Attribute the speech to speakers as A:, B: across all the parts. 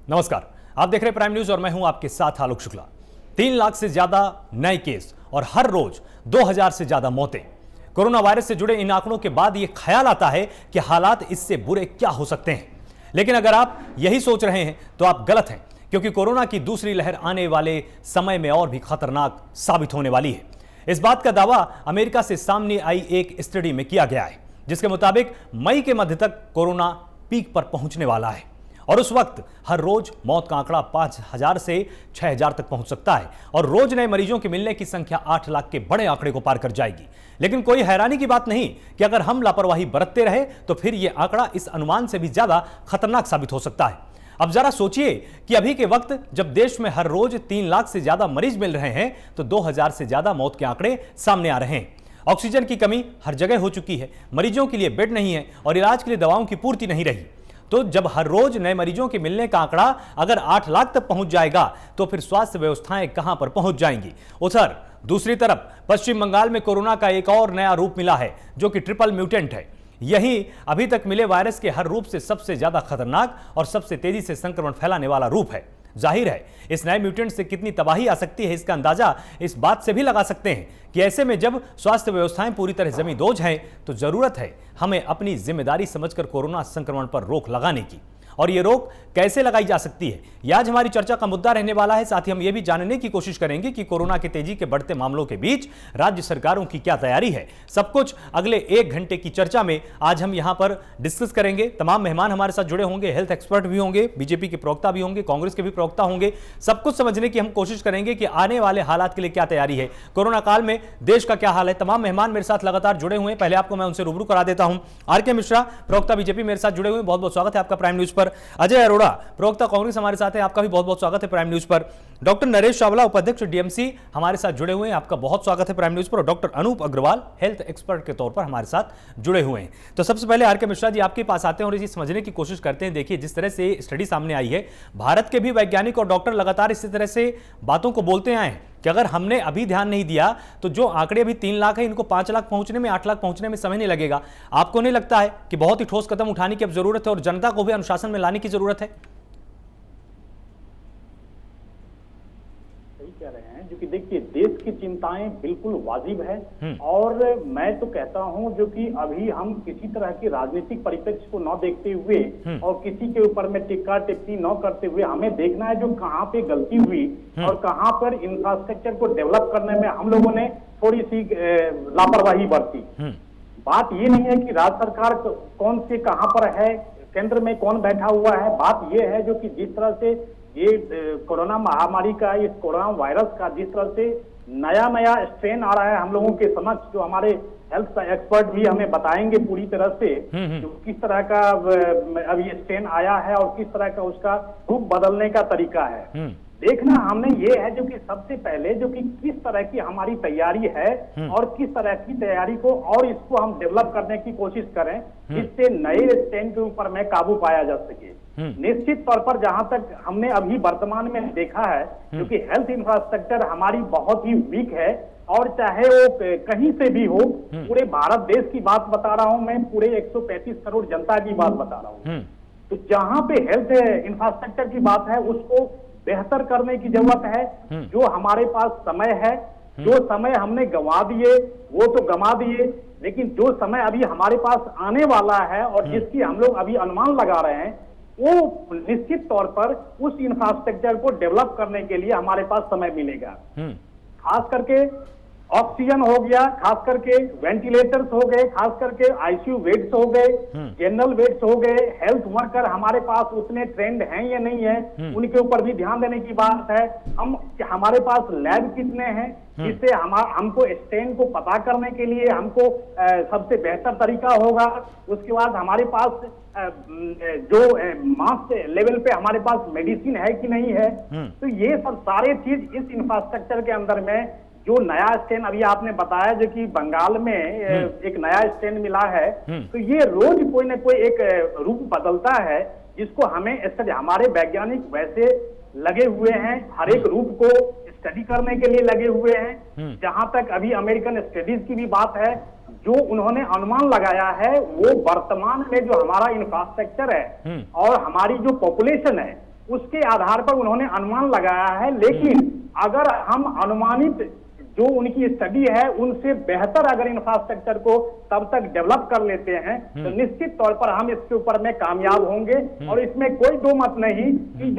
A: नमस्कार, आप देख रहे हैं प्राइम न्यूज और मैं हूं आपके साथ आलोक शुक्ला। 3 लाख से ज्यादा नए केस और हर रोज 2000 से ज्यादा मौतें। कोरोना वायरस से जुड़े इन आंकड़ों के बाद यह ख्याल आता है कि हालात इससे बुरे क्या हो सकते हैं। लेकिन अगर आप यही सोच रहे हैं तो आप गलत हैं, क्योंकि कोरोना की दूसरी लहर आने वाले समय में और भी खतरनाक साबित होने वाली है। इस बात का दावा अमेरिका से सामने आई एक स्टडी में किया गया है, जिसके मुताबिक मई के मध्य तक कोरोना पीक पर पहुंचने वाला है और उस वक्त हर रोज मौत का आंकड़ा 5000 से 6000 तक पहुंच सकता है और रोज नए मरीजों के मिलने की संख्या 8 लाख के बड़े आंकड़े को पार कर जाएगी। लेकिन कोई हैरानी की बात नहीं कि अगर हम लापरवाही बरतते रहे तो फिर यह आंकड़ा इस अनुमान से भी ज्यादा खतरनाक साबित हो सकता है। अब जरा सोचिए कि अभी के वक्त जब देश में हर रोज 3 लाख से ज्यादा मरीज मिल रहे हैं तो 2000 से ज्यादा मौत के आंकड़े सामने आ रहे हैं। ऑक्सीजन की कमी हर जगह हो चुकी है, मरीजों के लिए बेड नहीं है और इलाज के लिए दवाओं की पूर्ति नहीं रही। तो जब हर रोज नए मरीजों के मिलने का आंकड़ा अगर 8 लाख तक पहुंच जाएगा तो फिर स्वास्थ्य व्यवस्थाएं कहां पर पहुंच जाएंगी। उधर दूसरी तरफ पश्चिम बंगाल में कोरोना का एक और नया रूप मिला है, जो कि ट्रिपल म्यूटेंट है। यही अभी तक मिले वायरस के हर रूप से सबसे ज्यादा खतरनाक और सबसे तेजी से संक्रमण फैलाने वाला रूप है। जाहिर है इस नए म्यूटेंट से कितनी तबाही आ सकती है, इसका अंदाजा इस बात से भी लगा सकते हैं कि ऐसे में जब स्वास्थ्य व्यवस्थाएं पूरी तरह जमींदोज हैं तो जरूरत है हमें अपनी जिम्मेदारी समझकर कोरोना संक्रमण पर रोक लगाने की। और ये रोक कैसे लगाई जा सकती है, यह आज हमारी चर्चा का मुद्दा रहने वाला है। साथ ही हम यह भी जानने की कोशिश करेंगे कि कोरोना के तेजी के बढ़ते मामलों के बीच राज्य सरकारों की क्या तैयारी है। सब कुछ अगले 1 घंटे की चर्चा में आज हम यहां पर डिस्कस करेंगे। तमाम मेहमान हमारे साथ जुड़े होंगे, हेल्थ एक्सपर्ट भी होंगे, बीजेपी के प्रवक्ता भी होंगे, कांग्रेस के भी प्रवक्ता होंगे। सब कुछ समझने की हम कोशिश करेंगे कि आने वाले हालात के लिए क्या तैयारी है, कोरोना काल में देश का क्या हाल है। तमाम मेहमान मेरे साथ लगातार जुड़े हुए हैं, पहले आपको मैं उनसे रूबरू करा देता हूं। आर.के. मिश्रा, प्रवक्ता बीजेपी, मेरे साथ जुड़े हुए हैं, बहुत बहुत स्वागत है आपका प्राइम न्यूज पर। अजय अरोड़ा, प्रवक्ता कांग्रेस, हमारे साथ है, आपका भी बहुत बहुत स्वागत है प्राइम न्यूज पर। डॉक्टर नरेश चावला, उपाध्यक्ष डीएमसी, हमारे साथ जुड़े हुए हैं, आपका बहुत स्वागत है प्राइम न्यूज पर। और doctor Anup Agarwal, health expert के तौर पर हमारे साथ जुड़े हुए हैं। तो सबसे पहले आर.के. मिश्रा जी, आपके पास आते हैं और इसे समझने की कोशिश करते हैं। देखिए, जिस तरह से स्टडी सामने आई है, भारत के भी वैज्ञानिक और डॉक्टर लगातार इसी तरह से बातों को बोलते आए हैं कि अगर हमने अभी ध्यान नहीं दिया तो जो आंकड़े अभी 3 लाख है, इनको 5 लाख पहुंचने में, 8 लाख पहुंचने में समय नहीं लगेगा। आपको नहीं लगता है कि बहुत ही ठोस कदम उठाने की अब जरूरत है और जनता को भी अनुशासन में लाने की जरूरत है?
B: कह रहे हैं, जो कि देखिए देश की चिंताएं बिल्कुल वाजिब है और मैं तो कहता हूं जो कि अभी हम किसी तरह की राजनीतिक परिप्रेक्ष्य को न देखते हुए और किसी के ऊपर में टिक्का टिप्पणी न करते हुए हमें देखना है जो कहां पे गलती हुई और कहां पर इंफ्रास्ट्रक्चर को डेवलप करने में हम लोगों ने थोड़ी सी लापरवाही बरती। बात ये नहीं है कि राज्य सरकार कौन से कहां पर है, केंद्र में कौन बैठा हुआ है। बात यह है जो कि जिस तरह से ये कोरोना महामारी का, इस कोरोना वायरस का जिस तरह से नया नया स्ट्रेन आ रहा है हम लोगों के समक्ष, जो हमारे हेल्थ एक्सपर्ट भी हमें बताएंगे पूरी तरह से जो किस तरह का अब ये स्ट्रेन आया है और किस तरह का उसका रूप बदलने का तरीका है। देखना हमने ये है जो कि सबसे पहले जो कि किस तरह की हमारी तैयारी है और किस तरह की तैयारी को और इसको हम डेवलप करने की कोशिश करें जिससे नए स्ट्रेन के ऊपर में काबू पाया जा सके। निश्चित तौर पर जहां तक हमने अभी वर्तमान में देखा है क्योंकि हेल्थ इंफ्रास्ट्रक्चर हमारी बहुत ही वीक है और चाहे वो कहीं से भी हो, पूरे भारत देश की बात बता रहा हूं मैं, पूरे 135 करोड़ जनता की बात बता रहा हूं। तो जहां पे हेल्थ इंफ्रास्ट्रक्चर की बात है उसको बेहतर करने की जरूरत है। जो हमारे पास समय है, जो समय हमने गंवा दिए वो तो गंवा दिए, लेकिन जो समय अभी हमारे पास आने वाला है और जिसकी हम लोग अभी अनुमान लगा रहे हैं वो निश्चित तौर पर उस इंफ्रास्ट्रक्चर को डेवलप करने के लिए हमारे पास समय मिलेगा। खास करके ऑक्सीजन हो गया, खास करके वेंटिलेटर्स हो गए, खास करके आईसीयू बेड्स हो गए, जनरल बेड्स हो गए, हेल्थ वर्कर हमारे पास उतने ट्रेंड हैं या नहीं है, उनके ऊपर भी ध्यान देने की बात है। हमारे पास लैब कितने हैं जिससे हमको स्ट्रेन को पता करने के लिए हमको सबसे बेहतर तरीका होगा। उसके बाद हमारे पास जो मास लेवल पे हमारे पास मेडिसिन है कि नहीं है। तो ये सब सारे चीज इस इंफ्रास्ट्रक्चर के अंदर में जो नया स्ट्रेन अभी आपने बताया जो कि बंगाल में एक नया स्ट्रेन मिला है, तो ये रोज कोई ना कोई एक रूप बदलता है जिसको हमें हमारे वैज्ञानिक वैसे लगे हुए हैं, हर एक रूप को स्टडी करने के लिए लगे हुए हैं। जहां तक अभी अमेरिकन स्टडीज की भी बात है, जो उन्होंने अनुमान लगाया है वो वर्तमान में जो हमारा इंफ्रास्ट्रक्चर है और हमारी जो पॉपुलेशन है उसके आधार पर उन्होंने अनुमान लगाया है। लेकिन अगर हम अनुमानित जो उनकी स्टडी है उनसे बेहतर अगर इंफ्रास्ट्रक्चर को तब तक डेवलप कर लेते हैं तो निश्चित तौर पर हम इसके ऊपर में कामयाब होंगे। और इसमें कोई दो मत नहीं कि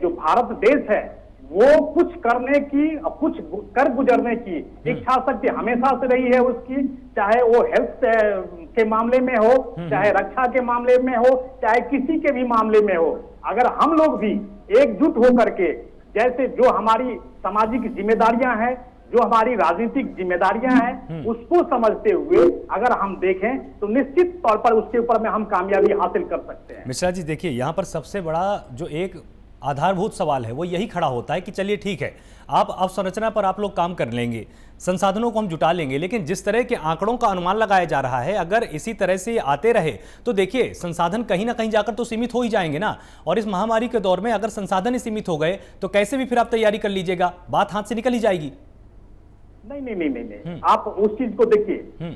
B: जो भारत देश है वो कुछ करने की, कुछ कर गुजरने की इच्छा शक्ति हमेशा से रही है उसकी, चाहे वो हेल्थ के मामले में हो, चाहे रक्षा के मामले में हो, चाहे किसी के भी मामले में हो। अगर हम लोग भी एकजुट होकर के, जैसे जो हमारी सामाजिक जिम्मेदारियां हैं, जो हमारी राजनीतिक जिम्मेदारियां हैं, उसको समझते हुए अगर हम देखें तो निश्चित तौर पर उसके ऊपर में हम कामयाबी हासिल कर सकते हैं।
A: मिश्रा जी देखिए, यहाँ पर सबसे बड़ा जो एक आधारभूत सवाल है वो यही खड़ा होता है कि चलिए ठीक है, आप अवसंरचना पर आप लोग काम कर लेंगे, संसाधनों को हम जुटा लेंगे, लेकिन जिस तरह के आंकड़ों का अनुमान लगाया जा रहा है अगर इसी तरह से आते रहे तो देखिए संसाधन कहीं ना कहीं जाकर तो सीमित हो ही जाएंगे ना। और इस महामारी के दौर में अगर संसाधन ही सीमित हो गए तो कैसे भी फिर आप तैयारी कर लीजिएगा, बात हाथ से निकल ही जाएगी।
B: नहीं, आप उस चीज को देखिए।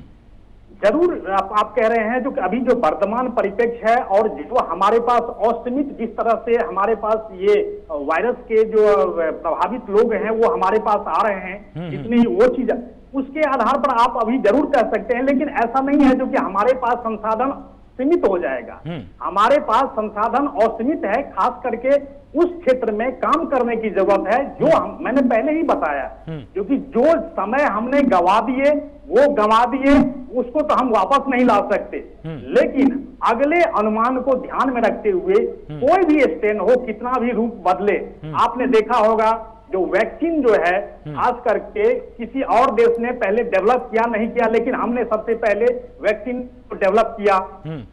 B: जरूर आप कह रहे हैं जो अभी जो वर्तमान परिप्रेक्ष्य है और जो हमारे पास असीमित जिस तरह से हमारे पास ये वायरस के जो प्रभावित लोग हैं वो हमारे पास आ रहे हैं, जितनी वो चीज उसके आधार पर आप अभी जरूर कह सकते हैं। लेकिन ऐसा नहीं है जो कि हमारे पास संसाधन सीमित हो जाएगा। हमारे पास संसाधन असीमित है, खास करके उस क्षेत्र में काम करने की जरूरत है जो मैंने पहले ही बताया, क्योंकि जो समय हमने गंवा दिए वो गंवा दिए, उसको तो हम वापस नहीं ला सकते। लेकिन अगले अनुमान को ध्यान में रखते हुए कोई भी स्ट्रेन हो, कितना भी रूप बदले, आपने देखा होगा जो वैक्सीन जो है खास करके किसी और देश ने पहले डेवलप किया नहीं किया, लेकिन हमने सबसे पहले वैक्सीन को डेवलप किया।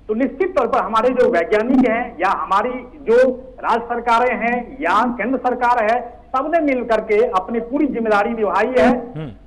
B: तो निश्चित तौर पर हमारे जो वैज्ञानिक हैं या हमारी जो राज्य सरकारें हैं या केंद्र सरकार है, सबने मिल करके अपनी पूरी जिम्मेदारी निभाई है।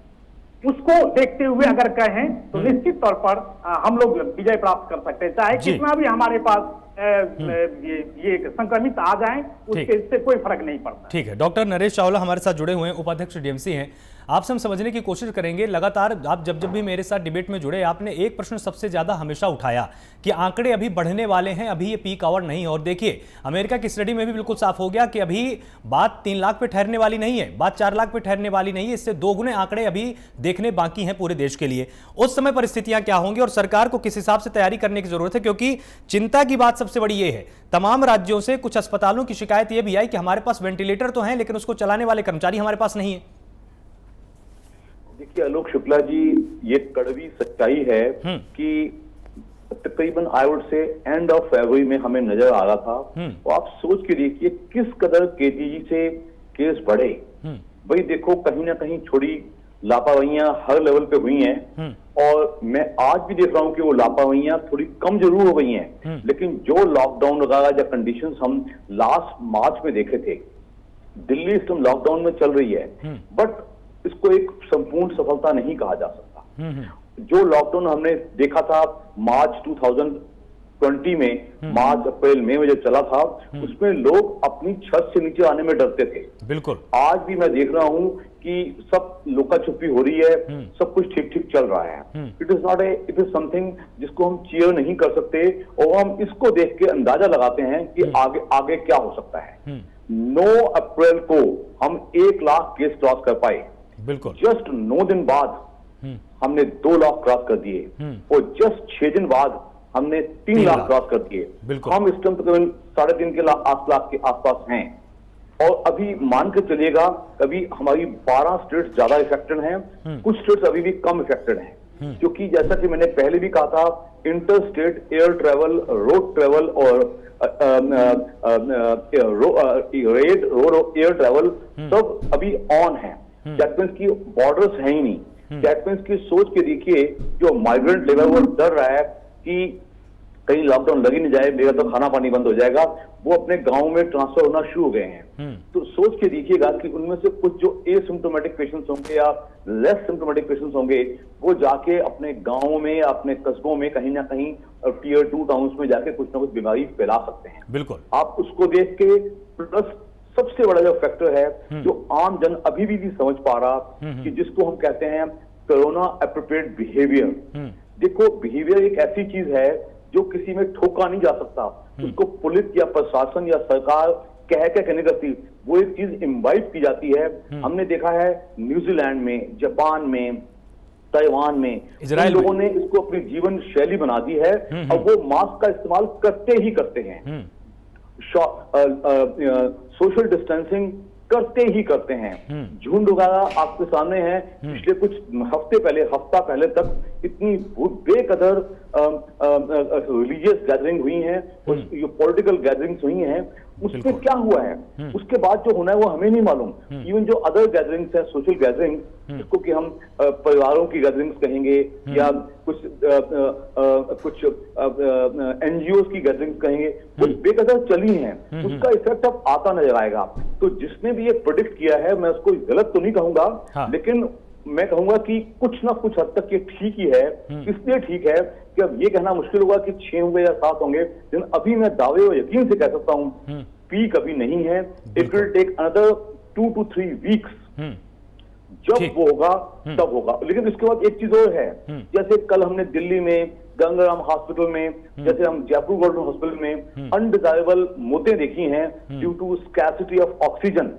B: उसको देखते हुए अगर कहें तो निश्चित तौर पर हम लोग विजय प्राप्त कर सकते हैं, चाहे कितना भी हमारे पास ये संक्रमित आ जाएं, उसके इससे कोई फर्क नहीं पड़ता।
A: ठीक है, डॉक्टर नरेश चावला हमारे साथ जुड़े हुए हैं, उपाध्यक्ष डीएमसी हैं। आपसे हम समझने की कोशिश करेंगे, लगातार आप जब भी मेरे साथ डिबेट में जुड़े आपने एक प्रश्न सबसे ज्यादा हमेशा उठाया कि आंकड़े अभी बढ़ने वाले हैं, अभी ये पीक आवर नहीं है। और देखिए अमेरिका की स्टडी में भी बिल्कुल साफ हो गया कि अभी बात 3 लाख पे ठहरने वाली नहीं है, बात 4 लाख पे ठहरने वाली नहीं है, इससे 2 गुने आंकड़े अभी देखने बाकी हैं पूरे देश के लिए। उस समय परिस्थितियां क्या होंगी और सरकार को किस हिसाब से तैयारी करने की जरूरत है, क्योंकि चिंता की बात सबसे बड़ी ये है, तमाम राज्यों से कुछ अस्पतालों की शिकायत यह भी आई कि हमारे पास वेंटिलेटर तो हैं लेकिन उसको चलाने वाले कर्मचारी हमारे पास नहीं है।
C: देखिए आलोक शुक्ला जी, ये कड़वी सच्चाई है कि तकरीबन I would say end of February में हमें नजर आ रहा था। तो आप सोच के देखिए किस कदर तेजी से केस बढ़े। भाई देखो कहीं ना कहीं थोड़ी लापरवाहियां हर लेवल पे हुई हैं और मैं आज भी देख रहा हूं कि वो लापरवाहियां थोड़ी कम जरूर हो गई हैं, लेकिन जो लॉकडाउन वगैरह या कंडीशंस हम लास्ट मार्च में देखे थे, दिल्ली इस टाइम लॉकडाउन में चल रही है, बट इसको एक संपूर्ण सफलता नहीं कहा जा सकता। जो लॉकडाउन हमने देखा था मार्च 2020 में, मार्च अप्रैल मई में जो चला था, उसमें लोग अपनी छत से नीचे आने में डरते थे।
A: बिल्कुल आज
C: भी मैं देख रहा हूं कि सब लुका छुपी हो रही है, सब कुछ ठीक ठीक चल रहा है। इट इज समथिंग जिसको हम चीयर नहीं कर सकते और हम इसको देख के अंदाजा लगाते हैं कि आगे आगे क्या हो सकता है। 9 अप्रैल को हम 1 लाख केस क्रॉस कर पाए,
A: बिल्कुल
C: जस्ट 9 दिन बाद हमने 2 लाख क्रॉस कर दिए और जस्ट 6 दिन बाद हमने 3 लाख क्रॉस कर दिए। हम इस टाइम तकरीबन 3.5 के लाख के आसपास हैं और अभी मान के चलिएगा कभी हमारी 12 स्टेट्स ज्यादा इफेक्टेड हैं, कुछ स्टेट्स अभी भी कम इफेक्टेड हैं, क्योंकि जैसा कि मैंने पहले भी कहा था, inter state air travel, road travel और एयर ट्रेवल सब अभी ऑन है। दैट मींस की बॉर्डर्स है ही नहीं। दैट मींस की सोच के देखिए जो माइग्रेंट लेवल वो डर रहा है कि कहीं लॉकडाउन लग ही नहीं जाए, मेरा तो खाना पानी बंद हो जाएगा, वो अपने गांव में ट्रांसफर होना शुरू हो गए हैं। तो सोच के देखिएगा कि उनमें से कुछ जो एसिम्प्टोमेटिक पेशेंट्स होंगे या लेस सिम्प्टोमेटिक पेशेंट्स होंगे, वो जाके अपने गांवों में, अपने कस्बों में कहीं ना कहीं टियर 2 टाउन्स में जाके कुछ ना कुछ बीमारी फैला सकते हैं।
A: बिल्कुल आप
C: उसको देख के प्लस सबसे बड़ा जो फैक्टर है जो आम जन अभी भी समझ पा रहा कि जिसको हम कहते हैं कोरोना एप्रोप्रिएट बिहेवियर। देखो बिहेवियर एक ऐसी चीज है जो किसी में ठोका नहीं जा सकता, उसको पुलिस या प्रशासन या सरकार कह कहने करती, वो एक चीज इम्बाइब की जाती है। हमने देखा है न्यूजीलैंड में, जापान में, ताइवान में, इन लोगों ने इसको अपनी जीवन शैली बना दी है और वो मास्क का इस्तेमाल करते ही करते हैं, सोशल डिस्टेंसिंग करते ही करते हैं। झुंड वगैरह आपके सामने है। पिछले कुछ हफ्ता पहले तक इतनी बेकदर रिलीजियस गैदरिंग हुई हैं, जो पॉलिटिकल गैदरिंग्स हुई हैं, उसमें क्या हुआ है, उसके बाद जो होना है वो हमें नहीं मालूम। इवन जो अदर गैदरिंग्स है, सोशल गैदरिंग्स, जिसको कि हम परिवारों की गैदरिंग्स कहेंगे या कुछ एनजीओ की गैदरिंग्स कहेंगे, वो बेकदर चली हैं। उसका इफेक्ट अब आता नजर आएगा। तो जिसने भी ये प्रेडिक्ट किया है, मैं उसको गलत तो नहीं कहूंगा, लेकिन मैं कहूंगा कि कुछ ना कुछ हद तक ये ठीक ही है। इसलिए ठीक है कि अब ये कहना मुश्किल होगा कि 6 होंगे या 7 होंगे, लेकिन अभी मैं दावे और यकीन से कह सकता हूं पीक अभी नहीं है। It will take another 2 to 3 weeks. जब वो होगा तब होगा। लेकिन इसके बाद एक चीज और है, जैसे कल हमने दिल्ली में गंगाराम हॉस्पिटल में, जैसे हम जयपुर गवर्नमेंट हॉस्पिटल में अनडिजायरेबल मौतें देखी हैं due to scarcity of oxygen.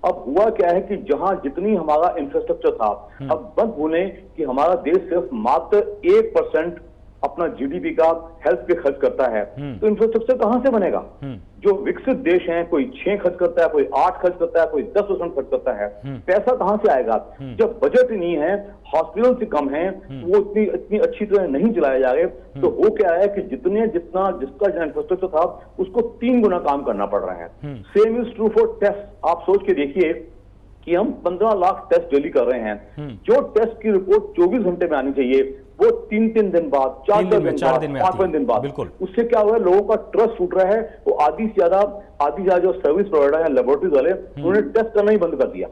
C: अब हुआ क्या है कि जहां जितनी हमारा इंफ्रास्ट्रक्चर था, अब मत भूलें कि हमारा देश सिर्फ मात्र 1% अपना जीडीपी का हेल्थ पे खर्च करता है। तो इंफ्रास्ट्रक्चर कहां से बनेगा? जो विकसित देश हैं, कोई 6 खर्च करता है, कोई 8 खर्च करता है, कोई 10% खर्च करता है। पैसा कहां से आएगा जब बजट ही नहीं है, हॉस्पिटल से कम है, वो इतनी अच्छी तरह नहीं चलाए जा रहे। तो हो क्या है कि जिसका जो इंफ्रास्ट्रक्चर था, उसको 3 गुना काम करना पड़ रहा है। Same is true for test. आप सोच के देखिए कि हम 15 लाख टेस्ट डेली कर रहे हैं। जो टेस्ट की रिपोर्ट 24 घंटे में आनी चाहिए, वो 3-3 दिन बाद, 4 दिन बाद, 5-5 दिन बाद। उससे क्या हुआ है, लोगों का ट्रस्ट टूट रहा है। वो आधी से ज्यादा जो सर्विस प्रोवाइडर है, लेबोरेटरीज वाले, उन्होंने टेस्ट करना ही बंद कर दिया।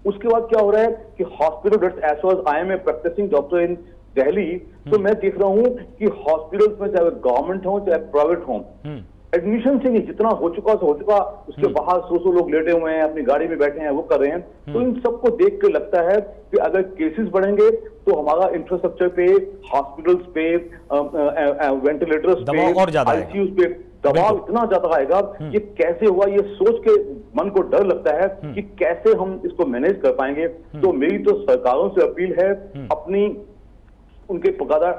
C: उसके बाद क्या हो रहा है कि hospital as far as I am a practicing doctor in Delhi, तो मैं देख रहा हूं कि हॉस्पिटल्स में चाहे गवर्नमेंट हो चाहे प्राइवेट हो, एडमिशन से नहीं, जितना हो चुका उसके बाहर 100 लोग लेटे हुए हैं, अपनी गाड़ी में बैठे हैं, वो कर रहे हैं। तो इन सबको देख के लगता है कि अगर केसेस बढ़ेंगे तो हमारा इंफ्रास्ट्रक्चर पे, हॉस्पिटल्स पे, वेंटिलेटर्स पे, आईसीयूज पे दबाव इतना ज्यादा आएगा कि कैसे हुआ, ये सोच के मन को डर लगता है कि कैसे हम इसको मैनेज कर पाएंगे। तो मेरी तो सरकारों से अपील है, अपनी उनके बकायदा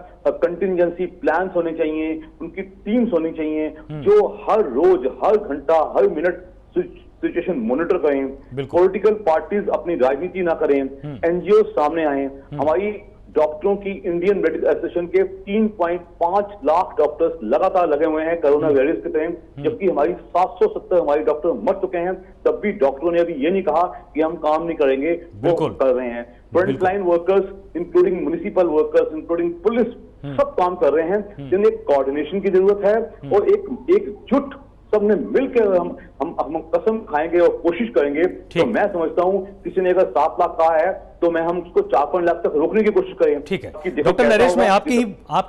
C: कंटिंजेंसी प्लान्स होने चाहिए, उनकी टीम्स होनी चाहिए जो हर रोज, हर घंटा, हर मिनट सिचुएशन मॉनिटर करें। पॉलिटिकल पार्टीज अपनी राजनीति ना करें, एनजीओ सामने आए। हमारी डॉक्टरों की इंडियन मेडिकल एसोसिएशन के 3.5 लाख डॉक्टर्स लगातार लगे हुए हैं कोरोना वायरस के टाइम, जबकि हमारी 770 हमारे डॉक्टर मर चुके हैं। तब भी डॉक्टरों ने अभी ये नहीं कहा कि हम काम नहीं करेंगे, वो कर रहे हैं। Front line workers including municipal workers, including police, सब काम कर रहे हैं। जिन्हें एक कोऑर्डिनेशन की जरूरत है और एकजुट सबने मिलकर हम कसम खाएंगे और कोशिश करेंगे। तो मैं समझता हूं किसी ने अगर 7 लाख कहा है तो मैं हम उसको 4-5 लाख तक रोकने की कोशिश करें।
A: ठीक है डॉक्टर नरेश, मैं आपकी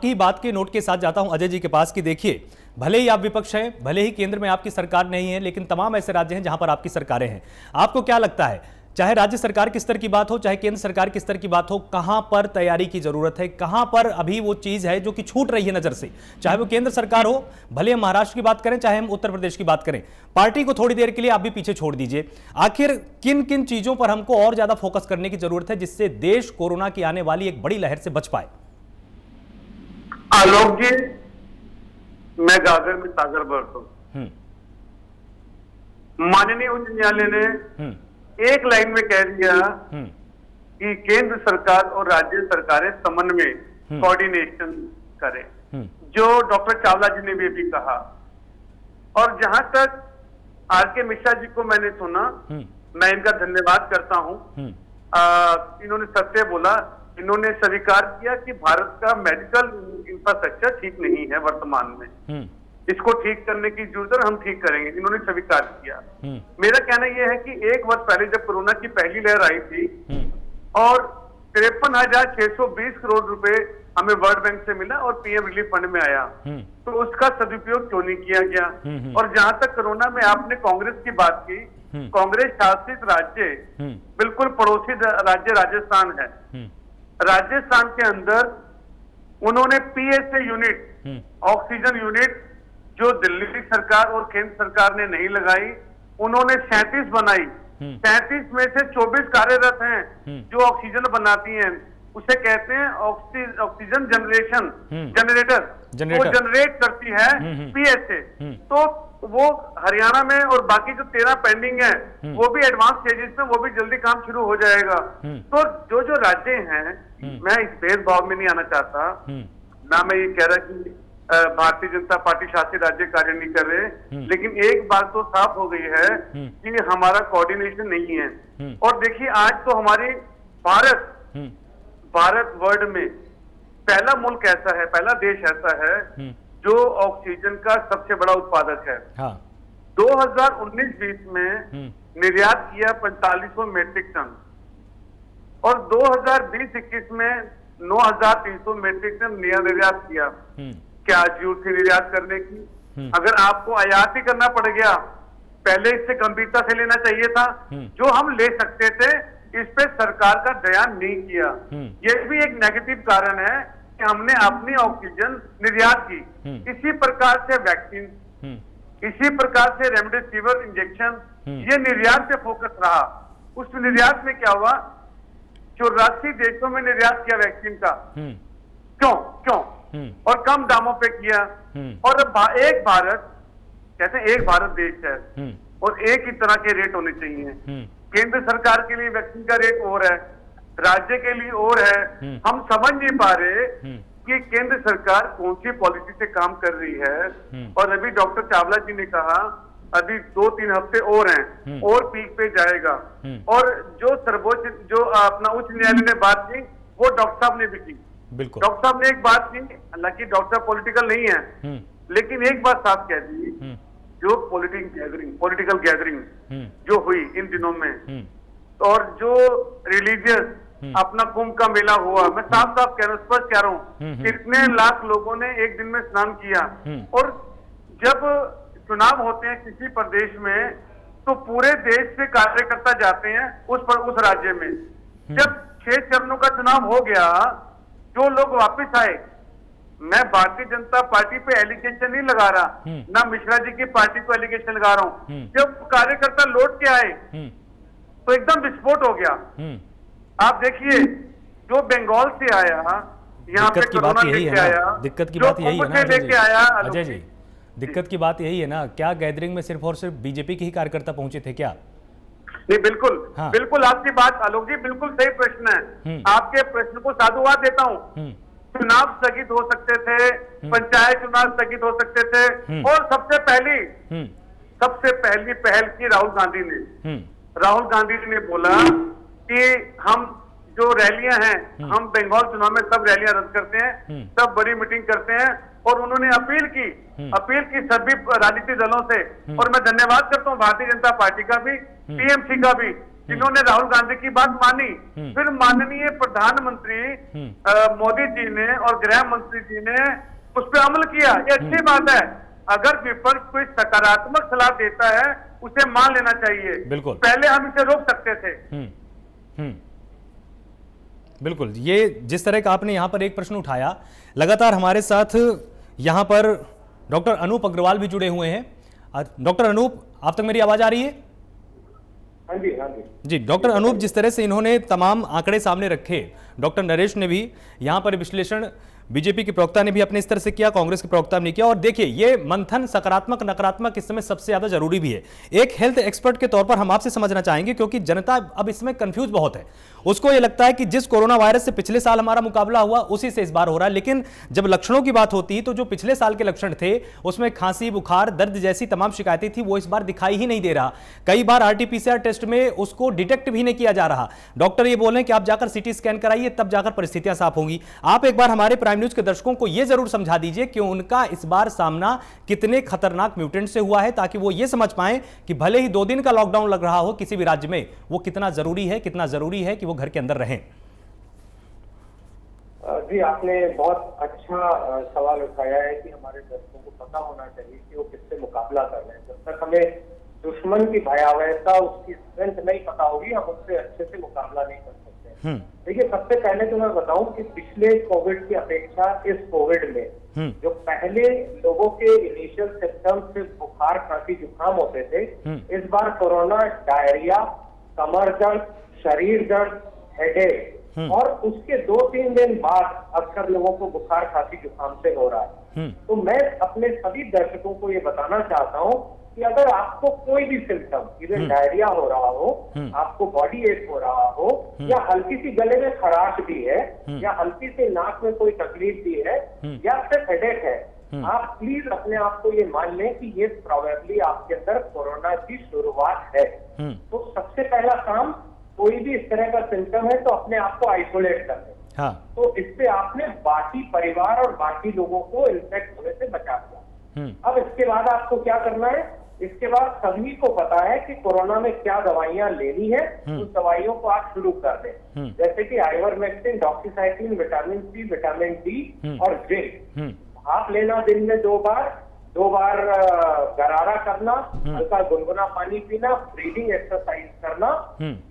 A: ही बात के नोट के साथ जाता हूं अजय जी के पास कि देखिए, भले ही आप विपक्ष हैं, भले ही केंद्र में आपकी सरकार नहीं है, लेकिन तमाम ऐसे राज्य हैं जहां पर आपकी सरकारें हैं। आपको क्या लगता है, चाहे राज्य सरकार के स्तर की बात हो, चाहे केंद्र सरकार के स्तर की बात हो, कहां पर तैयारी की जरूरत है, कहां पर अभी वो चीज है जो कि छूट रही है नजर से? चाहे वो केंद्र सरकार हो, भले हम महाराष्ट्र की बात करें, चाहे हम उत्तर प्रदेश की बात करें, पार्टी को थोड़ी देर के लिए आप भी पीछे छोड़ दीजिए। आखिर किन किन चीजों पर हमको और ज्यादा फोकस करने की जरूरत है जिससे देश कोरोना की आने वाली एक बड़ी लहर से बच पाए?
D: आलोक जी, मैं गागर में सागर बरता हूं। माननीय उच्च न्यायालय ने एक लाइन में कह दिया कि केंद्र सरकार और राज्य सरकारें समन्वय कोऑर्डिनेशन करें, जो डॉक्टर चावला जी ने भी कहा। और जहां तक आर के मिश्रा जी को मैंने सुना, मैं इनका धन्यवाद करता हूं। इन्होंने सत्य बोला, इन्होंने स्वीकार किया कि भारत का मेडिकल इंफ्रास्ट्रक्चर ठीक नहीं है वर्तमान में, इसको ठीक करने की जरूरत है, हम ठीक करेंगे, इन्होंने स्वीकार किया। मेरा कहना यह है कि 1 वर्ष पहले जब कोरोना की पहली लहर आई थी और 53,620 करोड़ रुपए हमें वर्ल्ड बैंक से मिला और पीएम रिलीफ फंड में आया, तो उसका सदुपयोग क्यों नहीं किया गया? और जहां तक कोरोना में आपने कांग्रेस की बात की, कांग्रेस शासित राज्य बिल्कुल पड़ोसी राज्य राजस्थान है। राजस्थान के अंदर उन्होंने पीएसए यूनिट, ऑक्सीजन यूनिट, जो दिल्ली सरकार और केंद्र सरकार ने नहीं लगाई, उन्होंने 37 बनाई। 37 में से 24 कार्यरत हैं जो ऑक्सीजन बनाती हैं। उसे कहते हैं ऑक्सीजन जनरेशन जनरेटर, वो जनरेट करती है पीएसए। तो वो हरियाणा में और बाकी जो 13 पेंडिंग है वो भी एडवांस स्टेजेस में, वो भी जल्दी काम शुरू हो जाएगा। तो जो जो राज्य हैं, मैं इस भेदभाव में नहीं आना चाहता, ना मैं ये कह रहा कि भारतीय जनता पार्टी शासित राज्य कार्य नहीं कर रहे, लेकिन एक बात तो साफ हो गई है कि हमारा कोऑर्डिनेशन नहीं है। और देखिए आज तो हमारी भारत वर्ल्ड में पहला मुल्क ऐसा है, पहला देश ऐसा है जो ऑक्सीजन का सबसे बड़ा उत्पादक है। हाँ। 2019-20 में निर्यात किया 4500 मेट्रिक टन और 2020-21 में 9300 मेट्रिक टन निर्यात किया। क्या जरूरत थी निर्यात करने की? अगर आपको आयात ही करना पड़ गया, पहले इससे गंभीरता से लेना चाहिए था। जो हम ले सकते थे इस पे सरकार का ध्यान नहीं किया। ये भी एक नेगेटिव कारण है कि हमने अपनी ऑक्सीजन निर्यात की। इसी प्रकार से वैक्सीन, इसी प्रकार से रेमडेसिविर इंजेक्शन, ये निर्यात पे फोकस रहा। उस निर्यात में क्या हुआ, 84 देशों में निर्यात किया वैक्सीन का। क्यों? और कम दामों पे किया। और एक भारत, कहते हैं एक भारत देश है और एक ही तरह के रेट होने चाहिए। केंद्र सरकार के लिए वैक्सीन का रेट और है, राज्य के लिए और है। हम समझ नहीं पा रहे कि केंद्र सरकार कौन सी पॉलिसी से काम कर रही है। और अभी डॉक्टर चावला जी ने कहा अभी 2-3 हफ्ते और हैं और पीक पे जाएगा। और जो सर्वोच्च, जो अपना उच्च न्यायालय ने बात की, वो डॉक्टर साहब ने भी की।
A: बिल्कुल।
D: डॉक्टर साहब ने एक बात की, हालांकि डॉक्टर पॉलिटिकल नहीं है, लेकिन एक बात साफ कह दी, जो पॉलिटिकल गैदरिंग जो हुई इन दिनों में, और जो रिलीजियस अपना कुंभ का मेला हुआ, मैं साफ साफ कह रहा हूँ, स्पष्ट कह रहा हूँ, कितने लाख लोगों ने एक दिन में स्नान किया। और जब चुनाव होते हैं किसी प्रदेश में तो पूरे देश से कार्यकर्ता जाते हैं उस राज्य में। जब 6 चरणों का चुनाव हो गया, जो लोग वापस आए, मैं भारतीय जनता पार्टी पे एलिगेशन नहीं लगा रहा, ना मिश्रा जी की पार्टी को एलिगेशन लगा रहा हूं। जब कार्यकर्ता लौट के आए तो एकदम विस्फोट हो गया। आप देखिए, जो बंगाल से आया, यहाँ पे कोरोना लेके आया,
A: दिक्कत की बात यही है ना
D: लेके आया
A: अजय जी, दिक्कत की बात यही है ना, क्या गैदरिंग में सिर्फ और सिर्फ बीजेपी के ही कार्यकर्ता पहुंचे थे क्या?
D: नहीं, बिल्कुल। हाँ। बिल्कुल आपकी बात आलोक जी बिल्कुल सही प्रश्न है। आपके प्रश्न को साधुवाद देता हूँ। चुनाव स्थगित हो सकते थे, पंचायत चुनाव स्थगित हो सकते थे, और सबसे पहली पहल की राहुल गांधी ने। राहुल गांधी जी ने बोला कि हम जो रैलियां हैं, हम बंगाल चुनाव में सब रैलियां रद्द करते हैं, सब बड़ी मीटिंग करते हैं। और उन्होंने अपील की सभी राजनीतिक दलों से, और मैं धन्यवाद करता हूं भारतीय जनता पार्टी का भी, टीएमसी का भी, जिन्होंने राहुल गांधी की बात मानी। फिर माननीय प्रधानमंत्री मोदी जी ने और गृह मंत्री जी ने उस पर अमल किया। ये अच्छी बात है। अगर विपक्ष कोई सकारात्मक सलाह देता है उसे मान लेना चाहिए।
A: बिल्कुल।
D: पहले हम इसे रोक सकते थे।
A: बिल्कुल। ये जिस तरह का आपने यहाँ पर एक प्रश्न उठाया, लगातार हमारे साथ यहाँ पर डॉक्टर अनूप अग्रवाल भी जुड़े हुए हैं। डॉक्टर अनूप, आप तक मेरी आवाज आ रही है?
E: हाँ जी, हाँ जी।
A: जी डॉक्टर अनूप, जिस तरह से इन्होंने तमाम आंकड़े सामने रखे, डॉक्टर नरेश ने भी यहाँ पर विश्लेषण, बीजेपी के प्रवक्ता ने भी अपने स्तर से किया, कांग्रेस के प्रवक्ता ने किया, और देखिए ये मंथन सकारात्मक नकारात्मक इस समय सबसे ज्यादा जरूरी भी है। एक हेल्थ एक्सपर्ट के तौर पर हम आपसे समझना चाहेंगे, क्योंकि जनता अब इसमें कंफ्यूज बहुत है। उसको ये लगता है कि जिस कोरोना वायरस से पिछले साल हमारा मुकाबला हुआ उसी से इस बार हो रहा है, लेकिन जब लक्षणों की बात होती है तो जो पिछले साल के लक्षण थे उसमें खांसी, बुखार, दर्द जैसी तमाम शिकायतें थी, वो इस बार दिखाई ही नहीं दे रहा। कई बार आरटीपीसीआर टेस्ट में उसको डिटेक्ट भी नहीं किया जा रहा। डॉक्टर ये बोल रहे हैं कि आप जाकर सीटी स्कैन कराइए, तब जाकर परिस्थितियां साफ होंगी। आप एक बार हमारे प्राइम न्यूज के दर्शकों को यह जरूर समझा दीजिए कि उनका इस बार सामना कितने खतरनाक म्यूटेंट से हुआ है, ताकि वो ये समझ पाएं कि भले ही 2 दिन का लॉकडाउन लग रहा हो किसी भी राज्य में, वो कितना जरूरी है कि वो घर के अंदर रहें।
E: जी, आपने बहुत अच्छा सवाल उठाया है कि हमारे दर्शकों को पता होना चाहिए कि वो किससे मुकाबला कर रहे हैं। जब तक हमें दुश्मन की भयावहता, उसकी स्ट्रेंथ नहीं पता होगी, हम उससे अच्छे से मुकाबला नहीं कर सकते। देखिए, सबसे पहले तो मैं बताऊं कि पिछले कोविड की अपेक्षा इस कोविड में जो पहले लोगों के इनिशियल सिम्टम्स से बुखार, खांसी, जुकाम होते थे, इस बार कोरोना डायरिया, कमर दर्द, शरीर दर्द, हेडेक और उसके 2-3 दिन बाद अक्सर लोगों को बुखार, खांसी, जुकाम से हो रहा है। तो मैं अपने सभी दर्शकों को ये बताना चाहता हूँ कि अगर आपको कोई भी सिम्टम, इवन डायरिया हो रहा हो, आपको बॉडी एक हो रहा हो, या हल्की सी गले में खराश भी है, या हल्की सी नाक में कोई तकलीफ भी है, या सिर्फ हेडेक है, आप प्लीज अपने आप को ये मान लें कि ये प्रोबेबली आपके अंदर कोरोना की शुरुआत है। तो सबसे पहला काम, कोई भी इस तरह का सिम्टम है तो अपने आप को आइसोलेट कर लें। हाँ। तो इससे आपने बाकी परिवार और बाकी लोगों को इन्फेक्ट होने से बचा दिया। अब इसके बाद आपको क्या करना है? इसके बाद सभी को पता है कि कोरोना में क्या दवाइयां लेनी है, उस दवाइयों को आप शुरू कर दें, जैसे कि ivermectin, doxycycline, vitamin C, vitamin D और जिंक। भाप लेना दिन में 2 बार गरारा करना, हल्का गुनगुना पानी पीना, ब्रीदिंग एक्सरसाइज करना,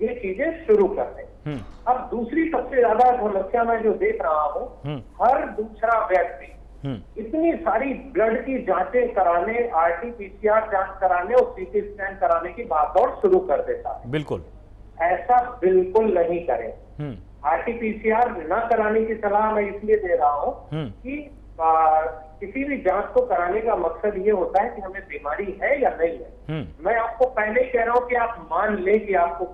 E: ये चीजें शुरू कर दें। अब दूसरी सबसे ज्यादा समस्या मैं जो देख रहा हूँ, हर दूसरा व्यक्ति इतनी सारी ब्लड की जांचें कराने, RT-PCR जांच कराने और CT स्कैन कराने की भागदौड़ शुरू कर देता है।
A: बिल्कुल
E: ऐसा बिल्कुल नहीं करें। RT-PCR न कराने की सलाह मैं इसलिए दे रहा हूँ कि किसी भी जांच को कराने का मकसद ये होता है कि हमें बीमारी है या नहीं है। मैं आपको पहले ही कह रहा हूँ कि आप मान लें कि आपको